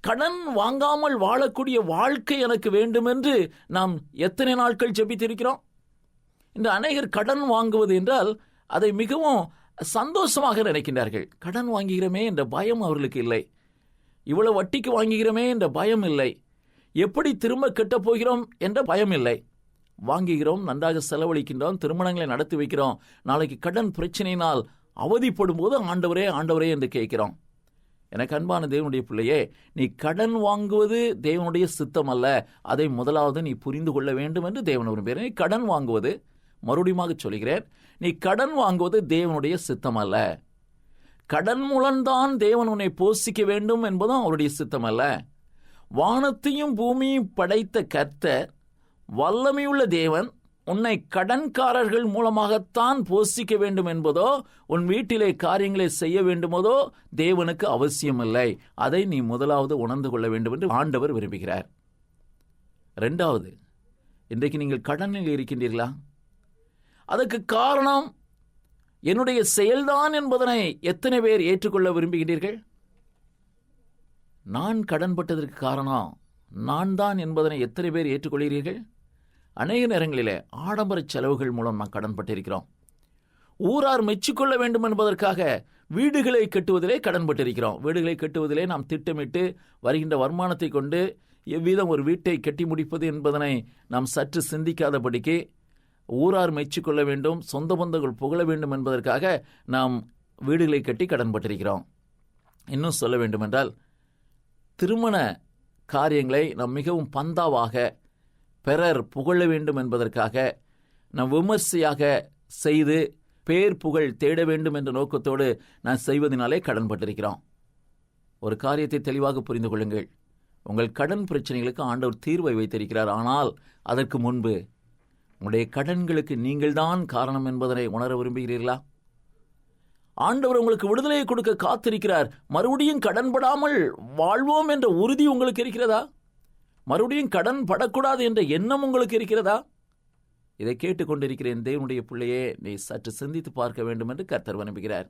கடன் வாங்காமல் வாழக்கூடிய வாழ்க்கை எனக்கு வேண்டும் என்று நாம் எத்தனை நாட்கள் ஜெபித்திருக்கிறோம். இந்த அநேகர் கடன் வாங்குவது என்றால் அதை மிகவும் சந்தோஷமாக நினைக்கின்றார்கள். கடன் வாங்குகிறோமே என்ற பயம் அவர்களுக்கு இல்லை, இவ்வளவு வட்டிக்கு வாங்குகிறோமே என்ற பயம் இல்லை, எப்படி திரும்ப கட்டப் போகிறோம் என்ற பயம் இல்லை. வாங்குகிறோம், நன்றாக செலவழிக்கின்றோம், திருமணங்களை நடத்தி வைக்கிறோம், நாளைக்கு கடன் பிரச்சனையினால் அவதிப்படும் போது ஆண்டவரே ஆண்டவரே என்று கேட்கிறோம். எனக்கு அன்பான தேவனுடைய பிள்ளையே, நீ கடன் வாங்குவது தேவனுடைய சித்தம் அல்ல, அதை முதலாவது நீ புரிந்து கொள்ள வேண்டும் என்று தேவன் விரும்புகிறேன். நீ கடன் வாங்குவது, மறுபடியும் சொல்கிறேன், நீ கடன் வாங்குவது தேவனுடைய சித்தம் அல்ல. கடன் மூலம்தான் தேவன் உன்னை போஷிக்க வேண்டும் என்பதும் அவருடைய சித்தம் அல்ல. வானத்தையும் பூமியும் படைத்த கர்த்தர், வல்லமையுள்ள தேவன், உன்னை கடன்காரர்கள் மூலமாகத்தான் போஷிக்க வேண்டும் என்பதோ, உன் வீட்டிலே காரியங்களை செய்ய வேண்டுமோதோ தேவனுக்கு அவசியமில்லை. அதை நீ முதலாவது உணர்ந்து கொள்ள வேண்டும் என்று ஆண்டவர் விரும்புகிறார். 2வது, இன்றைக்கு நீங்கள் கடனில் இருக்கின்றீர்களா? அதற்கு காரணம் என்னுடைய செயல்தான் என்பதனை எத்தனை பேர் ஏற்றுக்கொள்ள விரும்புகின்றீர்கள்? நான் கடன்பட்டதற்கு காரணம் நான் தான் என்பதனை எத்தனை பேர் ஏற்றுக்கொள்கிறீர்கள்? அநேக நேரங்களிலே ஆடம்பர செலவுகள் மூலம் நாம் கடன்பட்டிருக்கிறோம். ஊரார் மெச்சிக்கொள்ள வேண்டும் என்பதற்காக வீடுகளை கட்டுவதிலே கடன்பட்டிருக்கிறோம். வீடுகளை கட்டுவதிலே நாம் திட்டமிட்டு வருகின்ற வருமானத்தை கொண்டு எவ்விதம் ஒரு வீட்டை கட்டி முடிப்பது என்பதனை நாம் சற்று சிந்திக்காதபடிக்கு ஊரார் மெச்சிக்கொள்ள வேண்டும், சொந்த பந்தங்கள் புகழ வேண்டும் என்பதற்காக நாம் வீடுகளை கட்டி கடன்பட்டிருக்கிறோம். இன்னும் சொல்ல வேண்டுமென்றால், திருமண காரியங்களை நாம் மிகவும் பந்தாவாக பிறர் புகழ வேண்டும் என்பதற்காக நாம் விமர்சையாக செய்து பேர் புகழ் தேட வேண்டும் என்ற நோக்கத்தோடு நான் செய்வதனாலே கடன்பட்டிருக்கிறோம். ஒரு காரியத்தை தெளிவாக புரிந்து கொள்ளுங்கள். உங்கள் கடன் பிரச்சனைகளுக்கு ஆண்டவர் தீர்வை வைத்திருக்கிறார். ஆனால் அதற்கு முன்பு உங்களுடைய கடன்களுக்கு நீங்கள்தான் காரணம் என்பதனை உணர விரும்புகிறீர்களா? ஆண்டவர் உங்களுக்கு விடுதலையை கொடுக்க காத்திருக்கிறார். மறுபடியும் கடன்படாமல் வாழ்வோம் என்ற உறுதி உங்களுக்கு இருக்கிறதா? மறுபடியும் கடன் படக்கூடாது என்ற எண்ணம் உங்களுக்கு இருக்கிறதா? இதை கேட்டுக்கொண்டிருக்கிறேன் தேவனுடைய பிள்ளையே, நீ சற்று சிந்தித்து பார்க்க வேண்டும் என்று கர்த்தர் விரும்புகிறார்.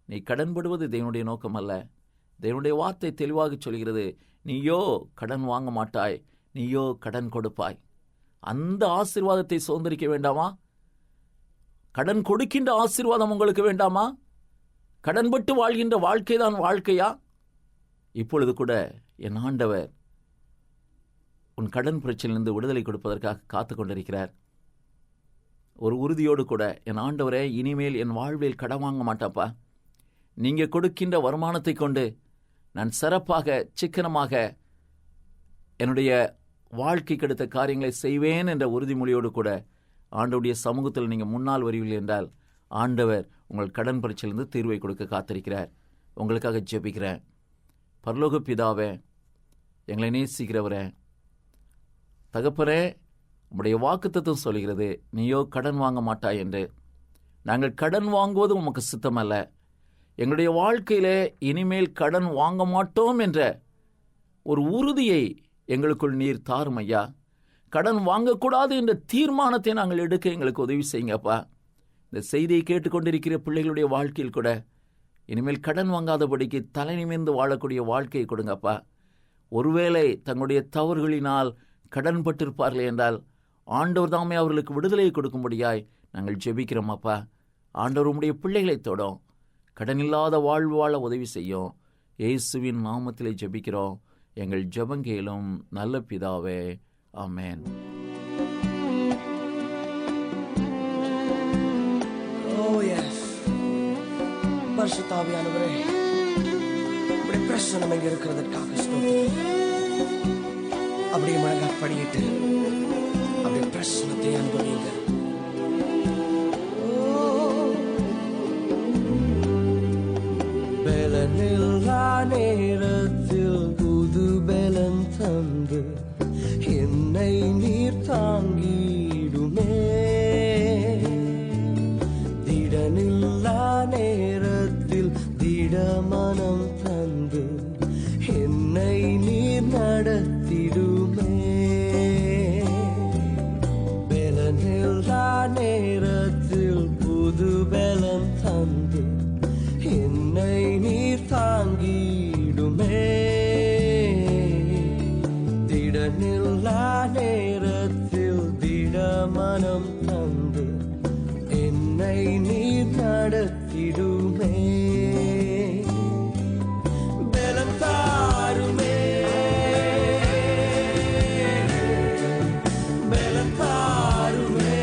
நீ கடன்படுவது தேவனுடைய நோக்கம் அல்ல. தேவனுடைய வார்த்தை தெளிவாக சொல்கிறது, நீயோ கடன் வாங்க மாட்டாய், நீயோ கடன் கொடுப்பாய். அந்த ஆசீர்வாதத்தை சுதந்திரிக்க வேண்டாமா? கடன் கொடுக்கின்ற ஆசீர்வாதம் உங்களுக்கு வேண்டாமா? கடன்பட்டு வாழ்கின்ற வாழ்க்கைதான் வாழ்க்கையா? இப்பொழுது கூட என் ஆண்டவர் உன் கடன் பிரச்சனையிலிருந்து விடுதலை கொடுப்பதற்காக காத்து கொண்டிருக்கிறார். ஒரு உறுதியோடு கூட, என் ஆண்டவரே, இனிமேல் என் வாழ்வில் கடன் வாங்க மாட்டாப்பா. நீங்கள் கொடுக்கின்ற வருமானத்தை கொண்டு நான் சிறப்பாக சிக்கனமாக என்னுடைய வாழ்க்கைக்கு அடுத்த காரியங்களை செய்வேன் என்ற உறுதிமொழியோடு கூட ஆண்டவருடைய சமூகத்தில் நீங்கள் முன்னால் வருவீர்கள் என்றால் ஆண்டவர் உங்கள் கடன் பிரச்சனையிலிருந்து தீர்வை கொடுக்க காத்திருக்கிறார். உங்களுக்காக ஜெபிக்கிறேன். பரலோக பிதாவே, எங்களை நேசிக்கிறவரே, தகப்பனே, உம்முடைய வாக்குத்தத்தம் சொல்கிறது, நீயோ கடன் வாங்க மாட்டாய் என்று. நாங்கள் கடன் வாங்குவது உமக்கு சித்தமல்ல. எங்களுடைய வாழ்க்கையிலே இனிமேல் கடன் வாங்க மாட்டோம் என்ற ஒரு உறுதியை எங்களுக்குள் நீர் தாரும் ஐயா. கடன் வாங்கக்கூடாது என்ற தீர்மானத்தை நாங்கள் எடுக்க எங்களுக்கு உதவி செய்யுங்கப்பா. இந்த செய்தியை கேட்டுக்கொண்டிருக்கிற பிள்ளைகளுடைய வாழ்க்கையில் கூட இனிமேல் கடன் வாங்காதபடிக்கு தலை நிமிர்ந்து வாழக்கூடிய வாழ்க்கையை கொடுங்கப்பா. ஒருவேளை தங்களுடைய தவறுகளினால் கடன் பட்டிருப்பார்கள் என்றால் ஆண்டவர் தாமே அவர்களுக்கு விடுதலையை கொடுக்கும்படியாய் நாங்கள் ஜெபிக்கிறோம் அப்பா. ஆண்டவர் உம்முடைய பிள்ளைகளை தொடும், கடனில்லாத வாழ்வு வாழ உதவி செய்யும். இயேசுவின் நாமத்திலே ஜெபிக்கிறோம் எங்கள் ஜெபங்கேலும் நல்ல பிதாவே, ஆமென். பரிசுத்த ஆவியானவரே, உம்முடைய பிரசன்னம் எங்க இருக்கிறதற்காக ஸ்தோத்திரம். அப்படியே மழங்கா படியிட்டு அப்படியே பிரசனத்தை அனுபவிங்க. பலனில்லா நேரத்தில் புது பலன் தந்து என்னை நீர் தாங்கிடுமே. திடனில்லா நேரத்தில் திடமனம் தந்து என்னை நீர் நடத்திடுமே. பலனில்லா நேரத்தில் புது பலன் தந்து என்னை நீர் தாங்கிடுமே. திடனில்லா நேரத்தில் திடமனம் தந்து என்னை நீர் நடத்திடுமே. பலன் தாருமே, பலன் தாருமே.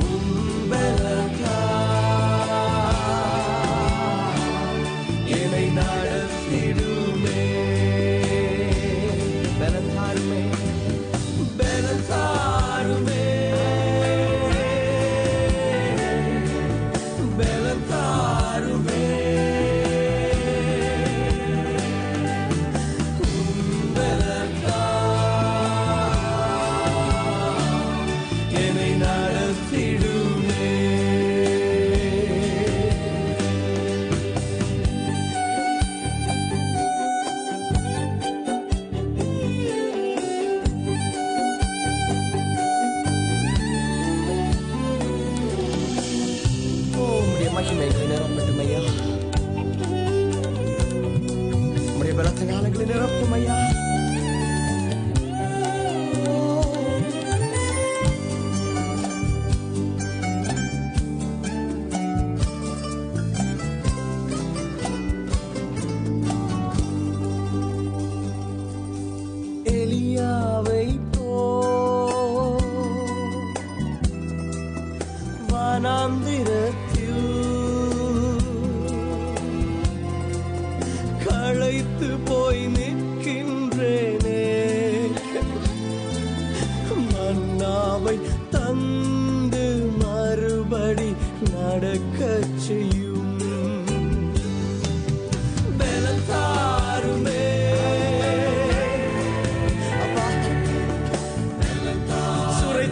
உம் பலத்தால் என்னை நடத்திடுமே. பலன் தாருமே, பலன் தாருமே. உம்முடைய பலத்தினால் எங்களை நிரப்பும் ஐயா. எலியாவை வனாந்திரத்தில் களைத்து போய் நிற்கின்றேனே, மன்னாவை தந்து மறுபடி நடக்கச் செய்யும் பலன் தாருமே.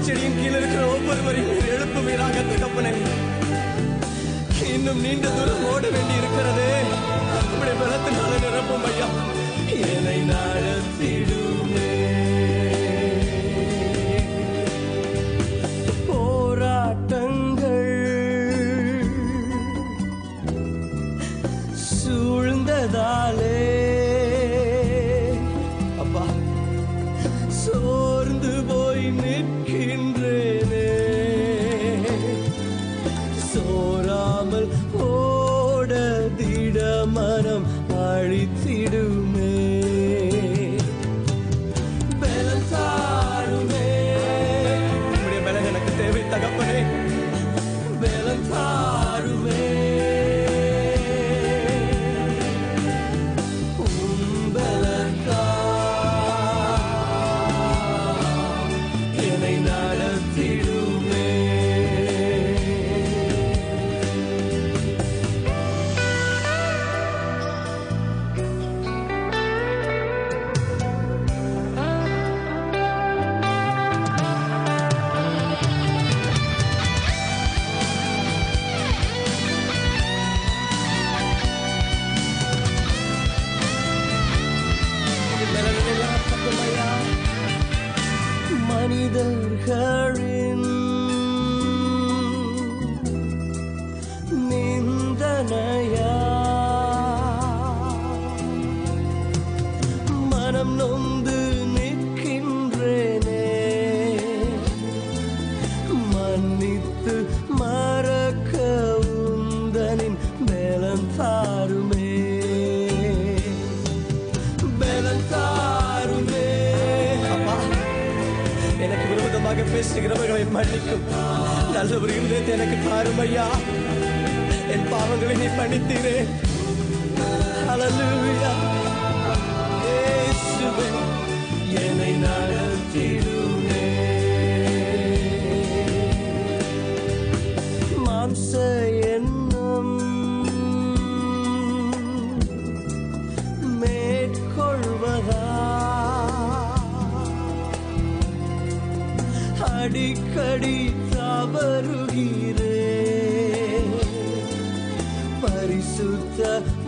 செடியின் கீழே இருக்கிற ஒவ்வொருவரையும் எழுப்புவீராக தகப்பனே. இன்னும் நீண்ட தூரம் ஓட வேண்டி இருக்கிறது. உம்முடைய பலத்தினால நிரப்பும் ஐயா. என்னை நடத்திடுமே. போராட்டங்கள் சூழ்ந்ததாலே அப்பா சோர்ந்து போய் நிற்கின்றேனே, சோராமல் ஓட திடமனம் அழித்திடுமே. பலன் தாருமே. உம்முடைய பலன் எனக்கு தேவை தகப்பனே. பலன் தாருமே. மனிதர்களின் நிந்தனையா மனம் நொந்து நிற்கின்றேனே, மன்னித்து மறக்க உந்தனின் பலன் தாருமே. பலன் தாருமே. எனக்கு விரோதமாக பேசுகிறவர்களை மன்னிக்கும் நல்ல ஒரு இருதயத்தை எனக்கு தாரும் ஐயா. என் பாவங்களை நீ மன்னித்தீரே. ஹல்லேலூயா. இயேசுவே என்னை நடத்திடுமே. மாம்ச எண்ணம் மேற்கொள்வதா அடிக்கடி தவறுகிறே, பரிசுத்த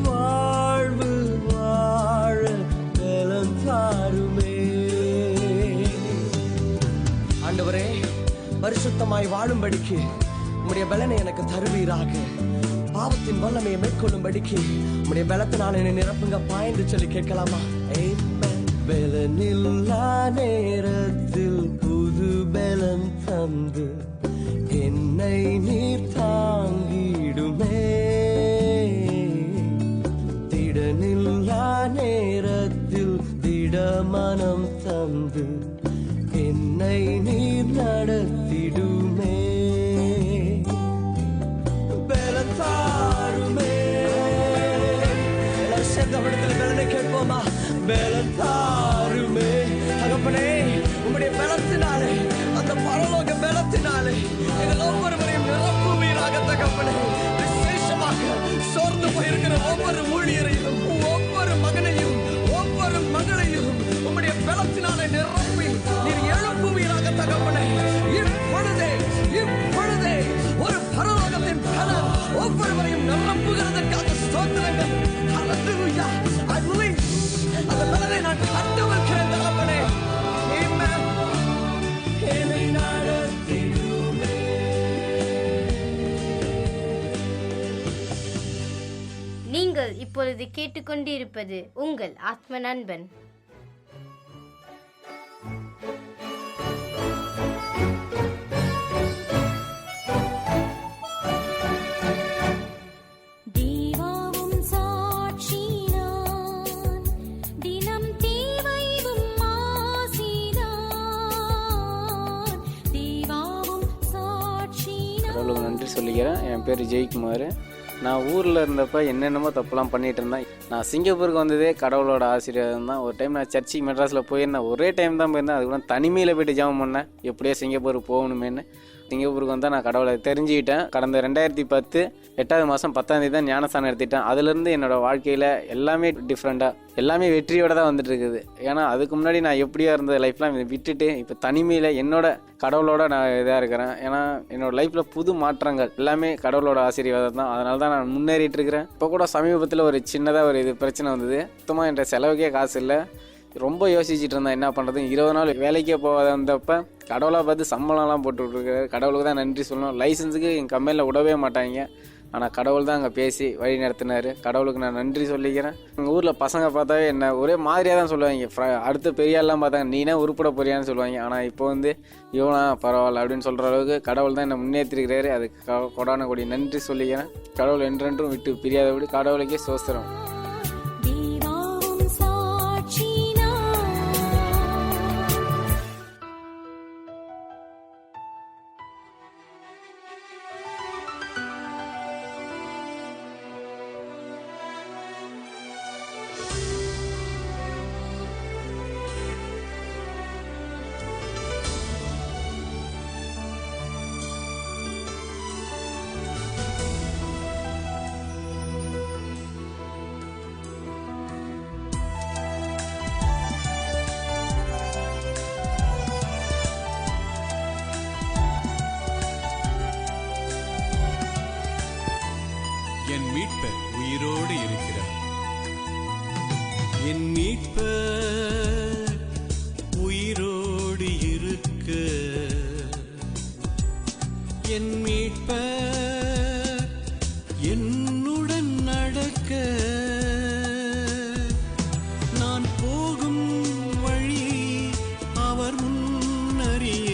வாழ்வு வாழ பலன் தாருமே. ஆண்டவரே, பரிசுத்தமாய் வாழும்படிக்கு உம்முடைய பலனை எனக்கு தருவீராக. பாவத்தின் வல்லமையை மேற்கொள்ளும்படிக்கு உம்முடைய பலத்தினால் என்னை நிரப்புங்க பாய்ந்து சொல்லி கேட்கலாமா? பலனில்லா நேரத்தில் புது பலன் தந்து என்னை நீர் தாங்கிடுமே, திடனில்லா நேரத்தில் திடமனம் தந்து என்னை நீர் நடத்திடுமே. பலன் தாருமே. எல்லாரும் சேர்ந்த இடத்துல பலனை கேட்போமா? பலன் தாருமே. தகப்பனே, உம்முடைய பலத்தினாலே, அந்த பரலோக பலத்தினாலே எங்கள் ஒவ்வொருவரையும் நிரப்புவீராக தகப்பனே. விசேஷமாக சோர்ந்து போயிருக்கிற ஒவ்வொரு ஊழியரையும், ஒவ்வொரு மகனையும், ஒவ்வொரு மகளையும் உம்முடைய பலத்தினாலே நிரப்பி நீர் எழுப்புவீராக தகப்பனே. இப்பொழுதே ஒரு பரலோகத்தின் பலன் ஒவ்வொருவரையும் நிரப்புகிறதற்காக ஸ்தோத்திரங்கள். ஹல்லேலூயா. I believe அந்த பலனை நான் கண்டுவருக்கிறேன் தகப்பனே. ஆமென். என்னை நடத்திடுமே. நீங்கள் இப்பொழுது இப்பொழுது கேட்டுக்கொண்டிருப்பது உங்கள் ஆத்ம நண்பன். நன்றி சொல்லிக்கிறேன். என் பேர் ஜெய்குமார். நான் ஊரில் இருந்தப்போ என்னென்னமோ தப்புலாம் பண்ணிகிட்டு இருந்தேன். நான் சிங்கப்பூருக்கு வந்ததே கடவுளோட ஆசீர்வாதம் தான். ஒரு டைம் நான் சர்ச்சுக்கு மெட்ராஸில் போயிருந்தேன். ஒரே டைம் தான் போயிருந்தேன். அதுக்கு கூட தனிமையில் போய்ட்டு ஜெபம் பண்ணேன், எப்படியோ சிங்கப்பூருக்கு போகணுமேன்னு. சிங்கப்பூருக்கு வந்தால் நான் கடவுளை தெரிஞ்சுக்கிட்டேன். கடந்த 2010 8வது மாதம் 10ஆம் தேதி தான் ஞானஸ்தானம் எடுத்துக்கிட்டேன். அதுலேருந்து என்னோடய வாழ்க்கையில் எல்லாமே டிஃப்ரெண்ட்டாக, எல்லாமே வெற்றியோடு தான் வந்துட்டு இருக்குது. ஏன்னா அதுக்கு முன்னாடி நான் எப்படியோ இருந்த லைஃப்லாம் விட்டுட்டு இப்போ தனிமையில் என்னோட கடவுளோட நான் இதாக இருக்கிறேன். ஏன்னா என்னோடய லைஃப்பில் புது மாற்றங்கள் எல்லாமே கடவுளோட ஆசீர்வாதம் தான். அதனால தான் நான் முன்னேறிட்டு இருக்கிறேன். இப்போ கூட சமீபத்தில் ஒரு சின்னதாக ஒரு பிரச்சனை வந்தது. சுத்தமாக என்ற செலவுக்கே காசு இல்லை. ரொம்ப யோசிச்சுட்டு இருந்தேன் என்ன பண்ணுறது. 20 நாள் வேலைக்கே போகாத வந்தப்போ கடவுளாக பார்த்து சம்பளம்லாம் போட்டு விட்ருக்காரு. கடவுளுக்கு தான் நன்றி சொல்லணும். லைசன்ஸுக்கு எங்கள் கம்பெனியில் விடவே மாட்டாங்க. ஆனால் கடவுள் தான் அங்கே பேசி வழி நடத்தினார். கடவுளுக்கு நான் நன்றி சொல்லிக்கிறேன். எங்கள் ஊரில் பசங்க பார்த்தாவே என்ன ஒரே மாதிரியாக தான் சொல்லுவாங்க. அடுத்த பெரியாலாம் பார்த்தாங்க, நீனே உருப்பட போறியான்னு சொல்லுவாங்க. ஆனால் இப்போ இவனா பரவாயில்ல அப்படின்னு சொல்கிற அளவுக்கு கடவுள் தான் என்னை முன்னேற்றிருக்கிறாரு. அதுக்கு கொடான கூடிய நன்றி சொல்லிக்கிறேன். கடவுள் என்றென்றும் விட்டு பிரியாதபடி கடவுளுக்கே சோஸ்திரம். என் மீட்பர் உயிரோடு இருக்கிறார். என் மீட்பர் உயிரோடு இருக்க, என் மீட்பர் என்னுடன் நடக்க, நான் போகும் வழி அவர் முன்னறிய,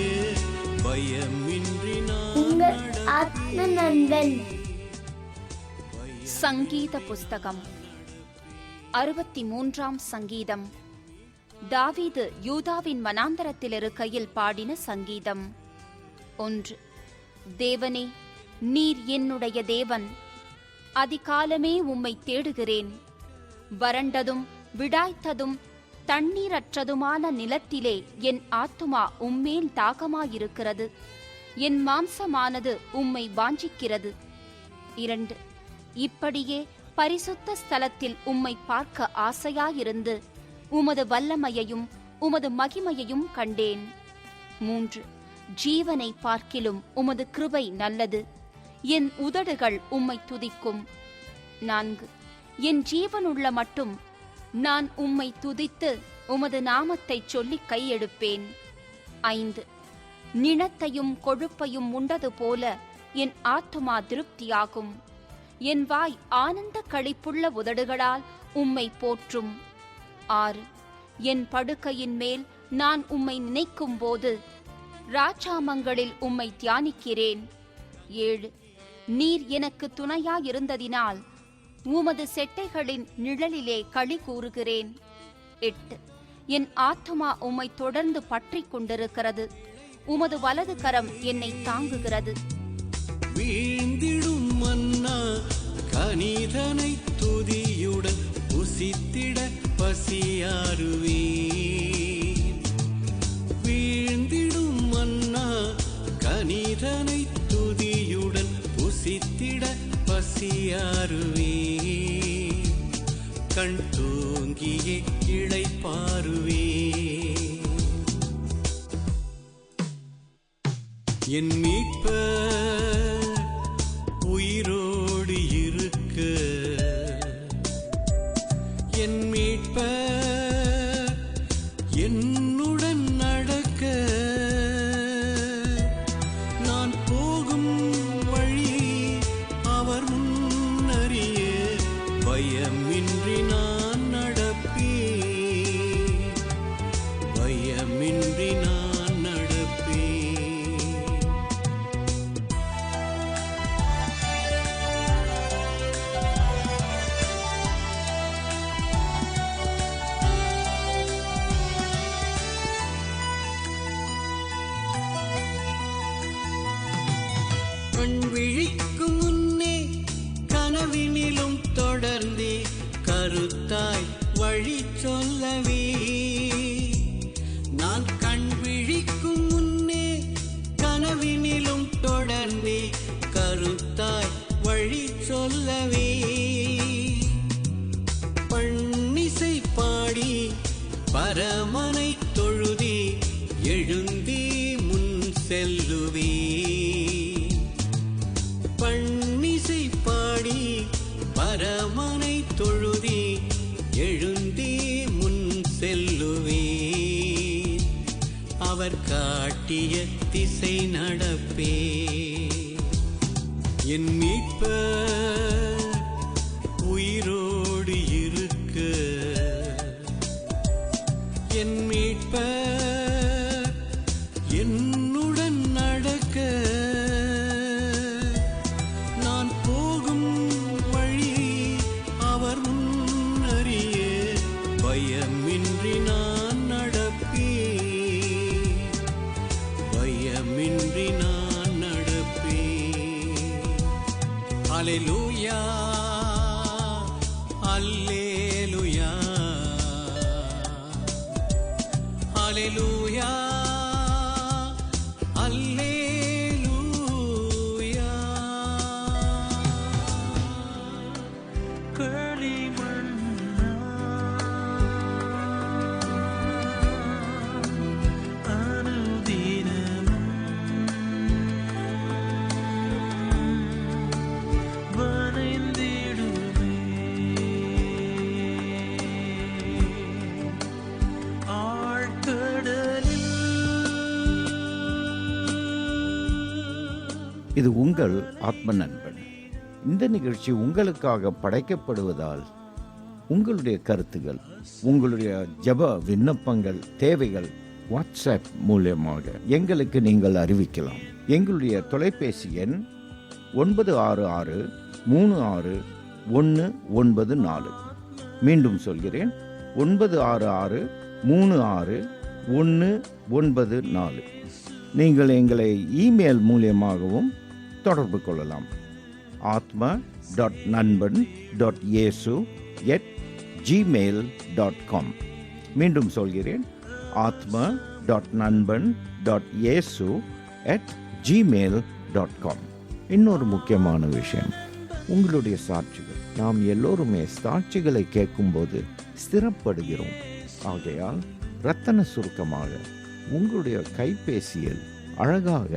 பயமின்றி உங்கள் ஆத்ம நண்பன். சங்கீத புஸ்தகம் 63ஆம் சங்கீதம். தாவீது யூதாவின் வனாந்தரத்தில் இருக்கையில் பாடின சங்கீதம். 1. தேவனே, நீர் என்னுடைய தேவன். அதிகாலமே உம்மை தேடுகிறேன். வறண்டதும் விடாய்த்ததும் தண்ணீரற்றதுமான நிலத்திலே என் ஆத்துமா உம்மேல் தாகமாயிருக்கிறது. என் மாம்சமானது உம்மை வாஞ்சிக்கிறது. 2. இப்படியே பரிசுத்த ஸ்தலத்தில் உம்மை பார்க்க ஆசையாயிருந்து உமது வல்லமையையும் உமது மகிமையையும் கண்டேன். 3. ஜீவனை பார்க்கிலும் உமது கிருபை நல்லது. என் உதடுகள் உம்மை துதிக்கும். 4. என் ஜீவனுள்ள மட்டும் நான் உம்மை துதித்து உமது நாமத்தைச் சொல்லி கையெடுப்பேன். 5. நிணத்தையும் கொழுப்பையும் உண்டது போல என் ஆத்துமா திருப்தியாகும். என் வாய் ஆனந்த களிப்புள்ள உதடுகளால் உம்மை போற்றும். 6. என் படுக்கையின் மேல் நான் உம்மை நினைக்கும் போது ராஜாமங்களில் உம்மை தியானிக்கிறேன். 7. நீர் எனக்கு துணையாயிருந்ததினால் உமது செட்டைகளின் நிழலிலே களி கூறுகிறேன். 8. என் ஆத்துமா உம்மை தொடர்ந்து பற்றி கொண்டிருக்கிறது. உமது வலது கரம் என்னை தாங்குகிறது. வீழ்ந்திடும் மன்னா கனிதனை துதியுடன் புசித்திட பசியாறுவேன். வீழ்ந்திடும் மன்னா கனிதனை துதியுடன் புசித்திட பசியாறுவேன். கண் தூங்கியே இளைப்பாறுவேன். என் மீட்பர் உயிரோடு இருக்க, என் மீட்பர் என்னுடன் நடக்க, நான் போகும் வழி அவர் முன்னறிய, பயமின்றி சொல்லவே நான் கண் விழிக்கும் முன்னே கனவினிலும் தொடர்ந்தே கருத்தாய் வழி சொல்லவே பண்ணிசை பாடி பரமனை தொழுதி எழுந்தி முன் செல்லுவே பண்ணிசை பாடி பரமனை தொழுதி எழுந்தி முன் செல்லுவே அவர் காட்டிய திசை நடப்பே என் மீட்பர் உயிரோடு இருக்க என் மீட்பர் என்னுடன் நடக்க நான் போகும் வழி அவர் முன்னறிய பயமின்றி நான் நடப்பேன் பயமின்றி நான் நடப்பேன் அல்லேலூயா அல்லேலூயா அல்லேலூயா அல்லேலூயா களிமண்ணா அனுதினமும் வணைந்திடுமே ஆழ்கடலில் இது உங்கள் ஆத்ம நண்பன். இந்த நிகழ்ச்சி உங்களுக்காக படைக்கப்படுவதால் உங்களுடைய கருத்துகள், உங்களுடைய ஜெப விண்ணப்பங்கள், தேவைகள் வாட்ஸ்அப் மூலமாக எங்களுக்கு நீங்கள் அறிவிக்கலாம். எங்களுடைய தொலைபேசி எண் 966-36-194. மீண்டும் சொல்கிறேன், 966-36-194. நீங்கள் எங்களை இமெயில் மூலியமாகவும் தொடர்பு கொள்ளலாம். atma.nanban.yesu@gmail.com. மீண்டும் சொல்கிறேன், atma.nanban.yesu@gmail.com. இன்னொரு முக்கியமான விஷயம், உங்களுடைய சாட்சிகள். நாம் எல்லோருமே சாட்சிகளை கேட்கும்போது ஸ்திரப்படுகிறோம். ஆகையால் ரத்தன சுருக்கமாக உங்களுடைய கைபேசியில் அழகாக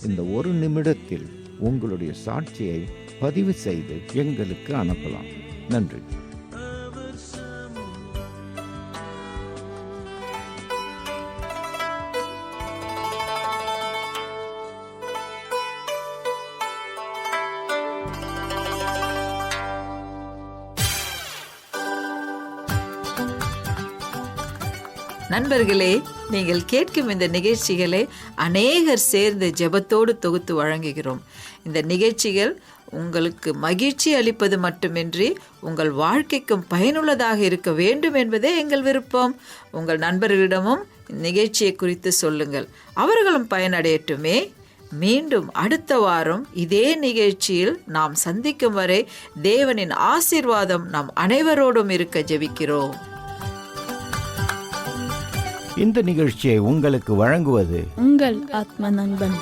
இந்த 1 நிமிடத்தில் உங்களுடைய சாட்சியை பதிவு செய்து எங்களுக்கு அனுப்பலாம். நன்றி. நண்பர்களே, நீங்கள் கேட்கும் இந்த நிகழ்ச்சிகளை அநேகர் சேர்ந்து ஜெபத்தோடு தொகுத்து வழங்குகிறோம். இந்த நிகழ்ச்சிகள் உங்களுக்கு மகிழ்ச்சி அளிப்பது மட்டுமின்றி உங்கள் வாழ்க்கைக்கும் பயனுள்ளதாக இருக்க வேண்டும் என்பதே எங்கள் விருப்பம். உங்கள் நண்பர்களிடமும் நிகழ்ச்சியை குறித்து சொல்லுங்கள், அவர்களும் பயனடையட்டுமே. மீண்டும் அடுத்த வாரம் இதே நிகழ்ச்சியில் நாம் சந்திக்கும் வரை தேவனின் ஆசீர்வாதம் நம் அனைவரோடும் இருக்க ஜெபிக்கிறோம். இந்த நிகழ்ச்சியை உங்களுக்கு வழங்குவது உங்கள் ஆத்ம நண்பன்.